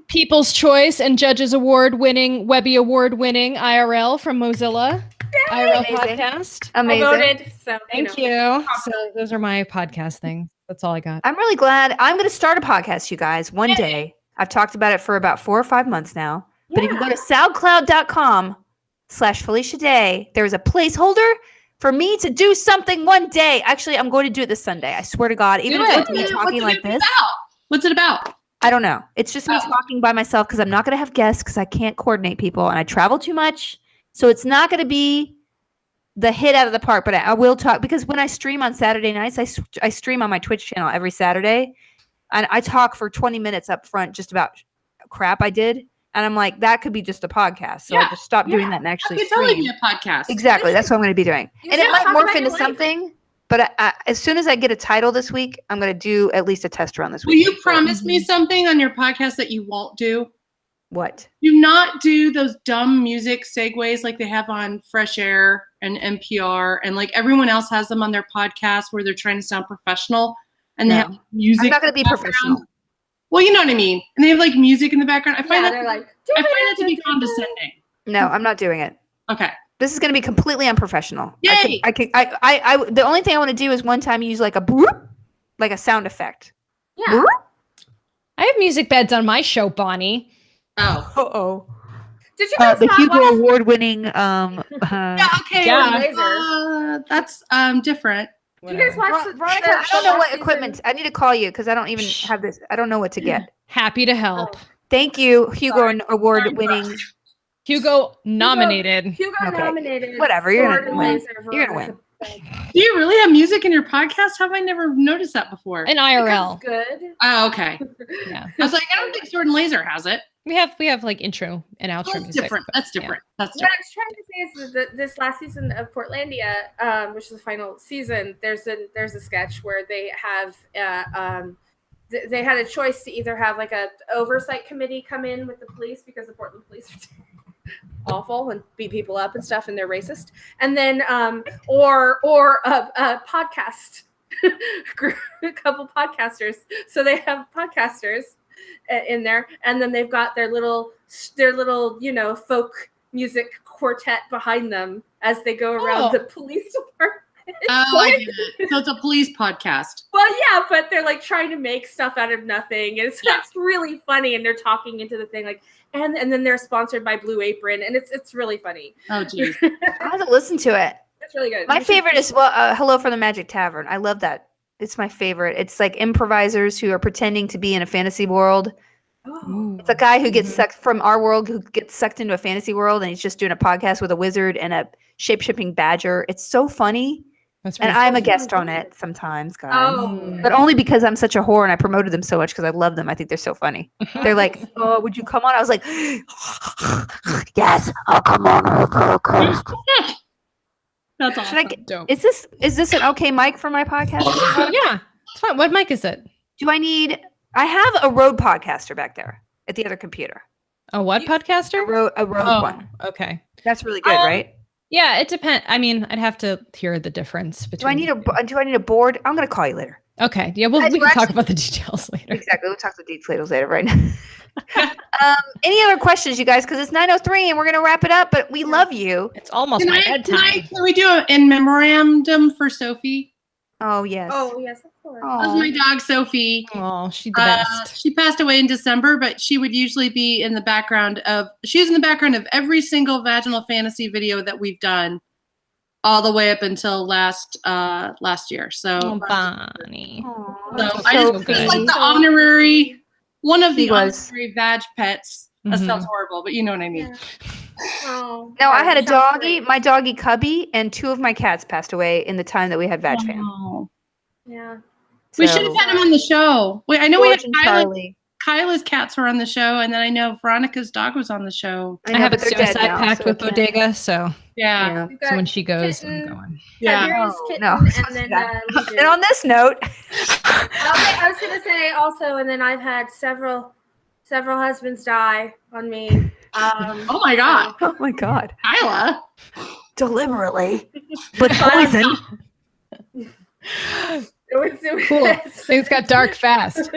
[SPEAKER 1] People's Choice and Judges Award winning, Webby Award winning IRL from Mozilla. IRL
[SPEAKER 2] Amazing.
[SPEAKER 1] podcast.
[SPEAKER 3] I
[SPEAKER 2] Amazing.
[SPEAKER 3] voted. So
[SPEAKER 1] Thank you. So those are my podcast things. That's all I got.
[SPEAKER 2] I'm really glad. I'm going to start a podcast, you guys, one day. I've talked about it for about 4 or 5 months now. But if you go to soundcloud.com/Felicia Day, there's a placeholder for me to do something one day. Actually, I'm going to do it this Sunday. I swear to God. Even if it's me talking like this.
[SPEAKER 4] What's it about?
[SPEAKER 2] I don't know. It's just me talking by myself because I'm not going to have guests because I can't coordinate people and I travel too much. So it's not going to be the hit out of the park, but I will talk because when I stream on Saturday nights, I stream on my Twitch channel every Saturday and I talk for 20 minutes up front just about crap I did. And I'm like, that could be just a podcast. So I just stopped doing that and actually
[SPEAKER 4] It could totally
[SPEAKER 2] stream.
[SPEAKER 4] be a podcast.
[SPEAKER 2] Exactly. That's what I'm going to be doing.
[SPEAKER 3] You
[SPEAKER 2] And it
[SPEAKER 3] should
[SPEAKER 2] might
[SPEAKER 3] talk
[SPEAKER 2] morph
[SPEAKER 3] about
[SPEAKER 2] into
[SPEAKER 3] your life.
[SPEAKER 2] something. But as soon as I get a title this week, I'm going to do at least a test run this
[SPEAKER 4] Will
[SPEAKER 2] week.
[SPEAKER 4] you promise me something on your podcast that you won't do?
[SPEAKER 2] What?
[SPEAKER 4] Do not do those dumb music segues like they have on Fresh Air and NPR and like everyone else has them on their podcast where they're trying to sound professional and they
[SPEAKER 2] No.
[SPEAKER 4] have music.
[SPEAKER 2] I'm not going to be
[SPEAKER 4] in the background.
[SPEAKER 2] professional.
[SPEAKER 4] Well, you know what I mean. And they have like music in the background. I find
[SPEAKER 3] they're like.
[SPEAKER 4] I find that to be condescending.
[SPEAKER 2] No, I'm not doing it.
[SPEAKER 4] Okay.
[SPEAKER 2] This is going to be completely unprofessional.
[SPEAKER 4] Yay!
[SPEAKER 2] The only thing I want to do is one time use like a boop, like a sound effect.
[SPEAKER 3] Yeah.
[SPEAKER 2] Boop?
[SPEAKER 1] I have music beds on my show, Bonnie.
[SPEAKER 4] Oh.
[SPEAKER 2] Uh-oh.
[SPEAKER 3] Did you guys
[SPEAKER 2] The
[SPEAKER 3] not
[SPEAKER 2] Hugo
[SPEAKER 3] watch
[SPEAKER 2] Award-winning
[SPEAKER 4] Yeah, okay.
[SPEAKER 1] Yeah.
[SPEAKER 3] Laser?
[SPEAKER 4] That's different.
[SPEAKER 3] Did you guys watch
[SPEAKER 2] Veronica, I don't know what
[SPEAKER 3] last
[SPEAKER 2] equipment.
[SPEAKER 3] season?
[SPEAKER 2] I need to call you because I don't even have this. I don't know what to get.
[SPEAKER 1] Happy to help.
[SPEAKER 2] Thank you, Hugo Award-winning.
[SPEAKER 1] Hugo nominated.
[SPEAKER 3] Hugo
[SPEAKER 2] Okay.
[SPEAKER 3] nominated.
[SPEAKER 2] Whatever, you're
[SPEAKER 3] Sword
[SPEAKER 2] gonna
[SPEAKER 3] and
[SPEAKER 2] win.
[SPEAKER 3] Laser,
[SPEAKER 2] You're gonna
[SPEAKER 3] Veronica Beck.
[SPEAKER 4] Do you really have music in your podcast? Have I never noticed that before?
[SPEAKER 1] In
[SPEAKER 3] Because
[SPEAKER 1] IRL.
[SPEAKER 3] it's good.
[SPEAKER 4] Oh, okay.
[SPEAKER 1] Yeah.
[SPEAKER 4] I was like, I don't think Sword and Laser has it.
[SPEAKER 1] We have like intro and outro
[SPEAKER 4] That's
[SPEAKER 1] music.
[SPEAKER 4] different.
[SPEAKER 1] but
[SPEAKER 4] That's
[SPEAKER 1] yeah.
[SPEAKER 4] different. That's
[SPEAKER 3] What I
[SPEAKER 4] different.
[SPEAKER 3] was trying to say is that this last season of Portlandia, which is the final season, there's a sketch where they have they had a choice to either have like a oversight committee come in with the police because the Portland police are awful and beat people up and stuff and they're racist, and then or a podcast group, a couple podcasters. So they have podcasters in there, and then they've got their little folk music quartet behind them as they go around the police department.
[SPEAKER 4] Oh, I get it. So it's a police podcast.
[SPEAKER 3] Well, yeah, but they're like trying to make stuff out of nothing. And it's really funny, and they're talking into the thing like, and then they're sponsored by Blue Apron, and it's really funny.
[SPEAKER 4] Oh, geez.
[SPEAKER 2] I have to listen to it.
[SPEAKER 3] It's really good.
[SPEAKER 2] My favorite is Hello from the Magic Tavern. I love that. It's my favorite. It's like improvisers who are pretending to be in a fantasy world.
[SPEAKER 3] Oh.
[SPEAKER 2] It's a guy who gets sucked from our world, who gets sucked into a fantasy world, and he's just doing a podcast with a wizard and a shape-shifting badger. It's so funny.
[SPEAKER 1] That's
[SPEAKER 2] And
[SPEAKER 1] pretty
[SPEAKER 2] I'm a
[SPEAKER 1] cool.
[SPEAKER 2] guest on it sometimes, guys.
[SPEAKER 3] Oh.
[SPEAKER 2] But only because I'm such a whore and I promoted them so much because I love them. I think they're so funny. They're like, oh, would you come on? I was like, yes, I'll come on.
[SPEAKER 4] That's
[SPEAKER 2] Should
[SPEAKER 4] awesome.
[SPEAKER 2] I get,
[SPEAKER 1] Dope.
[SPEAKER 2] is this an okay mic for my podcast?
[SPEAKER 1] Yeah, it's fine. What mic is it?
[SPEAKER 2] I have a Rode podcaster back there at the other computer.
[SPEAKER 1] A what podcaster?
[SPEAKER 2] A Rode one.
[SPEAKER 1] Okay.
[SPEAKER 2] That's really good, right?
[SPEAKER 1] Yeah, it depends. I mean, I'd have to hear the difference between.
[SPEAKER 2] Do I need a board? I'm going to call you later.
[SPEAKER 1] Okay. Yeah, we can talk about the details later.
[SPEAKER 2] Exactly. We'll talk the details later, right now. Any other questions, you guys? Because it's 9:03 and we're going to wrap it up, but we love you.
[SPEAKER 1] It's almost my bedtime.
[SPEAKER 4] Can we do an in memorandum for Sophie?
[SPEAKER 2] Oh, yes.
[SPEAKER 3] Oh, yes, of course.
[SPEAKER 4] That was my dog, Sophie.
[SPEAKER 1] Oh, she's the best.
[SPEAKER 4] She passed away in December, but she would usually be in the background of every single Vaginal Fantasy video that we've done all the way up until last year. So,
[SPEAKER 1] Oh, Bonnie.
[SPEAKER 4] I just
[SPEAKER 1] good.
[SPEAKER 4] like the honorary, one of the
[SPEAKER 2] She was.
[SPEAKER 4] honorary vag pets. That
[SPEAKER 1] Mhm.
[SPEAKER 4] sounds horrible, but you know what I mean.
[SPEAKER 3] Oh,
[SPEAKER 2] No, I had a
[SPEAKER 3] sounds
[SPEAKER 2] doggy,
[SPEAKER 3] great.
[SPEAKER 2] my doggy Cubby, and 2 of my cats passed away in the time that we had Vag Fam.
[SPEAKER 4] Oh.
[SPEAKER 3] Yeah.
[SPEAKER 4] We should have had him on the show. Wait, I know we had
[SPEAKER 2] George and
[SPEAKER 4] Kyla.
[SPEAKER 2] Charlie.
[SPEAKER 4] Kyla's cats were on the show, and then I know Veronica's dog was on the show.
[SPEAKER 1] I have a
[SPEAKER 2] but they're dead
[SPEAKER 1] suicide
[SPEAKER 2] now,
[SPEAKER 1] pact
[SPEAKER 2] so
[SPEAKER 1] with
[SPEAKER 2] I can't-
[SPEAKER 1] Bodega, so
[SPEAKER 4] Yeah.
[SPEAKER 3] You've
[SPEAKER 1] so
[SPEAKER 3] got
[SPEAKER 1] when she goes, I'm
[SPEAKER 3] Kitten,
[SPEAKER 1] going.
[SPEAKER 4] Yeah.
[SPEAKER 3] Tiberius
[SPEAKER 2] Oh,
[SPEAKER 3] Kitten,
[SPEAKER 2] no.
[SPEAKER 3] and then Legion.
[SPEAKER 2] And on this note,
[SPEAKER 3] Okay, I was gonna say also, and then I've had several husbands die on me.
[SPEAKER 4] Oh my God,
[SPEAKER 2] oh my God,
[SPEAKER 4] Kyla.
[SPEAKER 2] deliberately with poison.
[SPEAKER 3] It
[SPEAKER 1] Cool. Things got dark fast. So,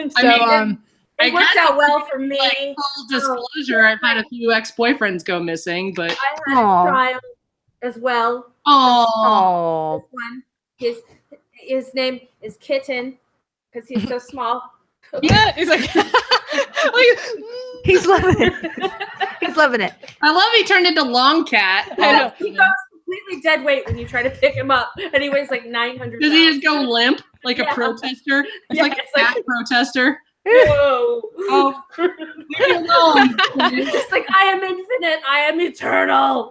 [SPEAKER 3] it worked out well for me.
[SPEAKER 4] Like, full disclosure, I've had a few ex-boyfriends go missing, but
[SPEAKER 3] I had
[SPEAKER 2] Aw.
[SPEAKER 3] a trial as well.
[SPEAKER 2] Oh,
[SPEAKER 3] This one, his name is Kitten because he's so small.
[SPEAKER 1] yeah, he's like,
[SPEAKER 2] he's loving it. He's loving it.
[SPEAKER 4] I love he turned into Long Cat.
[SPEAKER 1] I know.
[SPEAKER 3] He goes completely dead weight when you try to pick him up, and he weighs like 900
[SPEAKER 4] Does he just go limp like a
[SPEAKER 3] Yeah.
[SPEAKER 4] protester? It's
[SPEAKER 3] Yeah,
[SPEAKER 4] like a
[SPEAKER 3] it's like-
[SPEAKER 4] fat protester.
[SPEAKER 3] Whoa.
[SPEAKER 4] Oh, leave me alone.
[SPEAKER 3] Just like, I am infinite, I am eternal.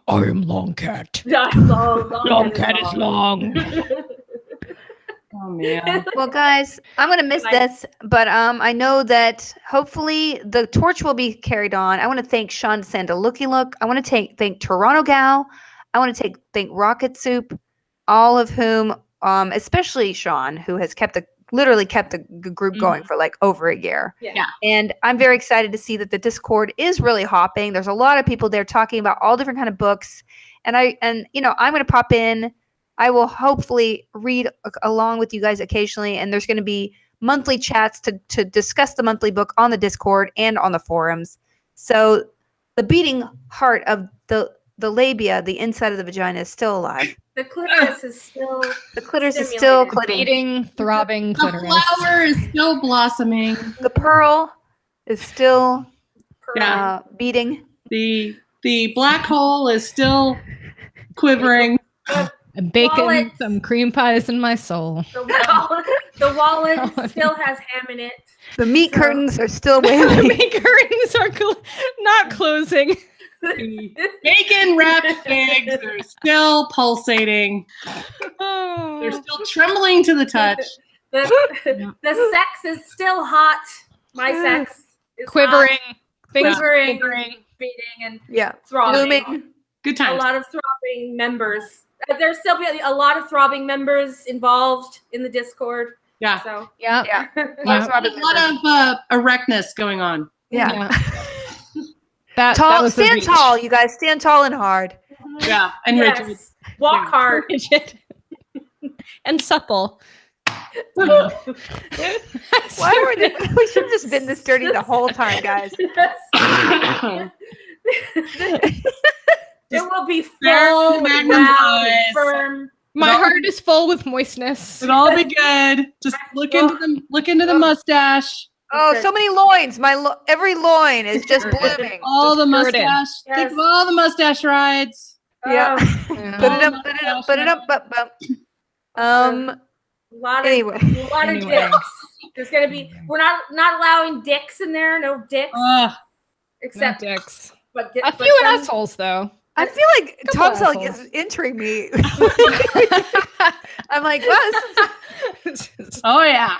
[SPEAKER 1] I am Long Cat.
[SPEAKER 3] Long
[SPEAKER 1] Cat is long.
[SPEAKER 4] Oh man.
[SPEAKER 2] Well, guys, I'm gonna miss this, but I know that hopefully the torch will be carried on. I want to thank Sean Sandalooky Look. I want to thank Toronto Gal. I want to thank Rocket Soup, all of whom, especially Sean, who has literally kept the group going for like over a year.
[SPEAKER 3] Yeah.
[SPEAKER 2] And I'm very excited to see that the Discord is really hopping. There's a lot of people there talking about all different kind of books, and I'm going to pop in. I will hopefully read along with you guys occasionally, and there's going to be monthly chats to discuss the monthly book on the Discord and on the forums. So the beating heart of the labia, the inside of the vagina, is still alive.
[SPEAKER 3] The clitoris is still
[SPEAKER 2] The clitoris is still
[SPEAKER 3] Stimulated.
[SPEAKER 2] clitting.
[SPEAKER 1] Beating, throbbing
[SPEAKER 4] The
[SPEAKER 1] clitoris.
[SPEAKER 4] flower is still blossoming.
[SPEAKER 2] The pearl is still
[SPEAKER 4] Yeah.
[SPEAKER 2] beating.
[SPEAKER 4] The black hole is still quivering.
[SPEAKER 1] I'm baking
[SPEAKER 3] Wallet.
[SPEAKER 1] some cream pies in my soul.
[SPEAKER 3] The wallet still has ham in it.
[SPEAKER 2] The meat
[SPEAKER 3] So-
[SPEAKER 2] curtains are still waving.
[SPEAKER 1] My curtains are not closing.
[SPEAKER 4] Bacon wrapped figs are still pulsating.
[SPEAKER 1] Oh.
[SPEAKER 4] They're still trembling to the touch.
[SPEAKER 3] The sex is still hot. My sex is
[SPEAKER 1] Quivering.
[SPEAKER 3] hot,
[SPEAKER 1] Things
[SPEAKER 3] quivering,
[SPEAKER 1] quivering.
[SPEAKER 3] beating, and
[SPEAKER 2] Yeah.
[SPEAKER 3] throbbing.
[SPEAKER 2] Blooming.
[SPEAKER 4] Good
[SPEAKER 3] A
[SPEAKER 4] times.
[SPEAKER 3] lot of throbbing members. There's still be a lot of throbbing members involved in the Discord.
[SPEAKER 4] Yeah.
[SPEAKER 3] So
[SPEAKER 1] Yeah.
[SPEAKER 2] Yeah.
[SPEAKER 1] Yeah.
[SPEAKER 4] A lot of erectness going on.
[SPEAKER 2] Yeah.
[SPEAKER 1] That
[SPEAKER 2] Tall.
[SPEAKER 1] was the
[SPEAKER 2] Stand
[SPEAKER 1] reach.
[SPEAKER 2] tall, you guys. Stand tall and hard.
[SPEAKER 4] Yeah. And
[SPEAKER 3] yes.
[SPEAKER 4] rigid.
[SPEAKER 3] Walk
[SPEAKER 4] Yeah.
[SPEAKER 3] hard.
[SPEAKER 1] Rigid. And supple.
[SPEAKER 2] Why were they, we should have just been this dirty the whole time, guys.
[SPEAKER 3] It will be
[SPEAKER 4] There
[SPEAKER 3] full,
[SPEAKER 4] in Magnum's
[SPEAKER 3] round,
[SPEAKER 4] eyes.
[SPEAKER 3] firm.
[SPEAKER 1] My heart is full with moistness.
[SPEAKER 4] It'll all be good. Just look into the mustache.
[SPEAKER 2] Oh, so many loins. Every loin is just blooming.
[SPEAKER 4] All the
[SPEAKER 1] Just squirt in.
[SPEAKER 4] mustache.
[SPEAKER 3] Yes.
[SPEAKER 4] Think of all the mustache rides.
[SPEAKER 2] Yeah.
[SPEAKER 1] Yeah.
[SPEAKER 2] Put it up, put it up, put it up,
[SPEAKER 3] A lot of
[SPEAKER 2] Anyway.
[SPEAKER 3] a lot of
[SPEAKER 1] Anyway.
[SPEAKER 3] dicks. There's gonna be we're not allowing dicks in there. No dicks,
[SPEAKER 4] Ugh.
[SPEAKER 1] No
[SPEAKER 3] except
[SPEAKER 1] dicks.
[SPEAKER 3] but
[SPEAKER 1] A
[SPEAKER 3] but
[SPEAKER 1] few
[SPEAKER 3] some-
[SPEAKER 1] assholes, though.
[SPEAKER 2] I feel like Tom
[SPEAKER 1] Couple
[SPEAKER 2] Selleck
[SPEAKER 1] assholes.
[SPEAKER 2] is entering me. I'm like, wow, this is
[SPEAKER 4] Oh yeah.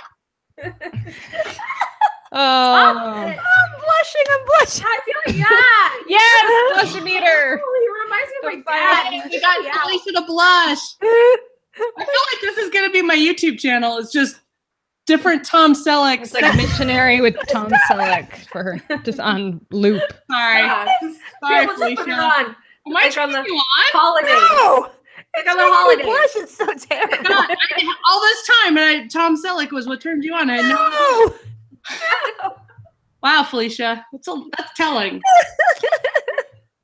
[SPEAKER 1] Oh.
[SPEAKER 2] I'm blushing.
[SPEAKER 3] I feel like yeah.
[SPEAKER 1] Yes, blush meter.
[SPEAKER 3] Oh, he reminds me of my dad.
[SPEAKER 4] We got
[SPEAKER 3] Yeah.
[SPEAKER 4] Felicia to blush. I feel like this is gonna be my YouTube channel. It's just different Tom Selleck.
[SPEAKER 1] It's like missionary with Tom Selleck for her, just on loop.
[SPEAKER 4] Sorry.
[SPEAKER 3] Sorry,
[SPEAKER 4] Sorry,
[SPEAKER 3] put it
[SPEAKER 4] Felicia.
[SPEAKER 3] on.
[SPEAKER 4] Am I
[SPEAKER 3] Like on
[SPEAKER 4] turning
[SPEAKER 3] the
[SPEAKER 4] you on?
[SPEAKER 3] holidays.
[SPEAKER 2] No,
[SPEAKER 3] Like on the
[SPEAKER 2] making me
[SPEAKER 3] holidays.
[SPEAKER 2] blush. It's so terrible.
[SPEAKER 4] God, all this time, and Tom Selleck was what turned you on. I know.
[SPEAKER 2] No.
[SPEAKER 4] Wow, Felicia, that's telling.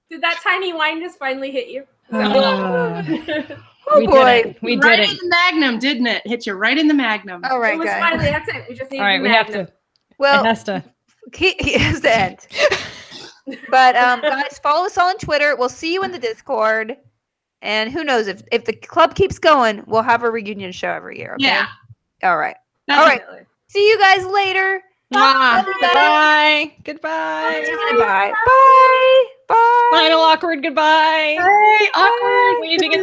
[SPEAKER 3] Did that tiny wine just finally hit you?
[SPEAKER 2] Oh
[SPEAKER 1] we
[SPEAKER 2] boy.
[SPEAKER 1] did it. We
[SPEAKER 4] right
[SPEAKER 1] did
[SPEAKER 4] in
[SPEAKER 1] it.
[SPEAKER 4] the magnum, didn't it? Hit you right in the magnum.
[SPEAKER 2] All right,
[SPEAKER 3] It was
[SPEAKER 2] guys.
[SPEAKER 3] finally, that's it. We just need
[SPEAKER 1] All right, we have to. It
[SPEAKER 2] Well,
[SPEAKER 1] has to.
[SPEAKER 2] he has to end. But guys, follow us all on Twitter. We'll see you in the Discord. And who knows if the club keeps going, we'll have a reunion show every year. Okay?
[SPEAKER 4] Yeah.
[SPEAKER 2] All right.
[SPEAKER 4] That's
[SPEAKER 2] All right. See you guys later.
[SPEAKER 1] Mwah.
[SPEAKER 2] Everybody.
[SPEAKER 1] Goodbye. Goodbye.
[SPEAKER 2] Bye. Bye. Bye.
[SPEAKER 1] Final awkward goodbye.
[SPEAKER 4] Hey, awkward.
[SPEAKER 1] Waving in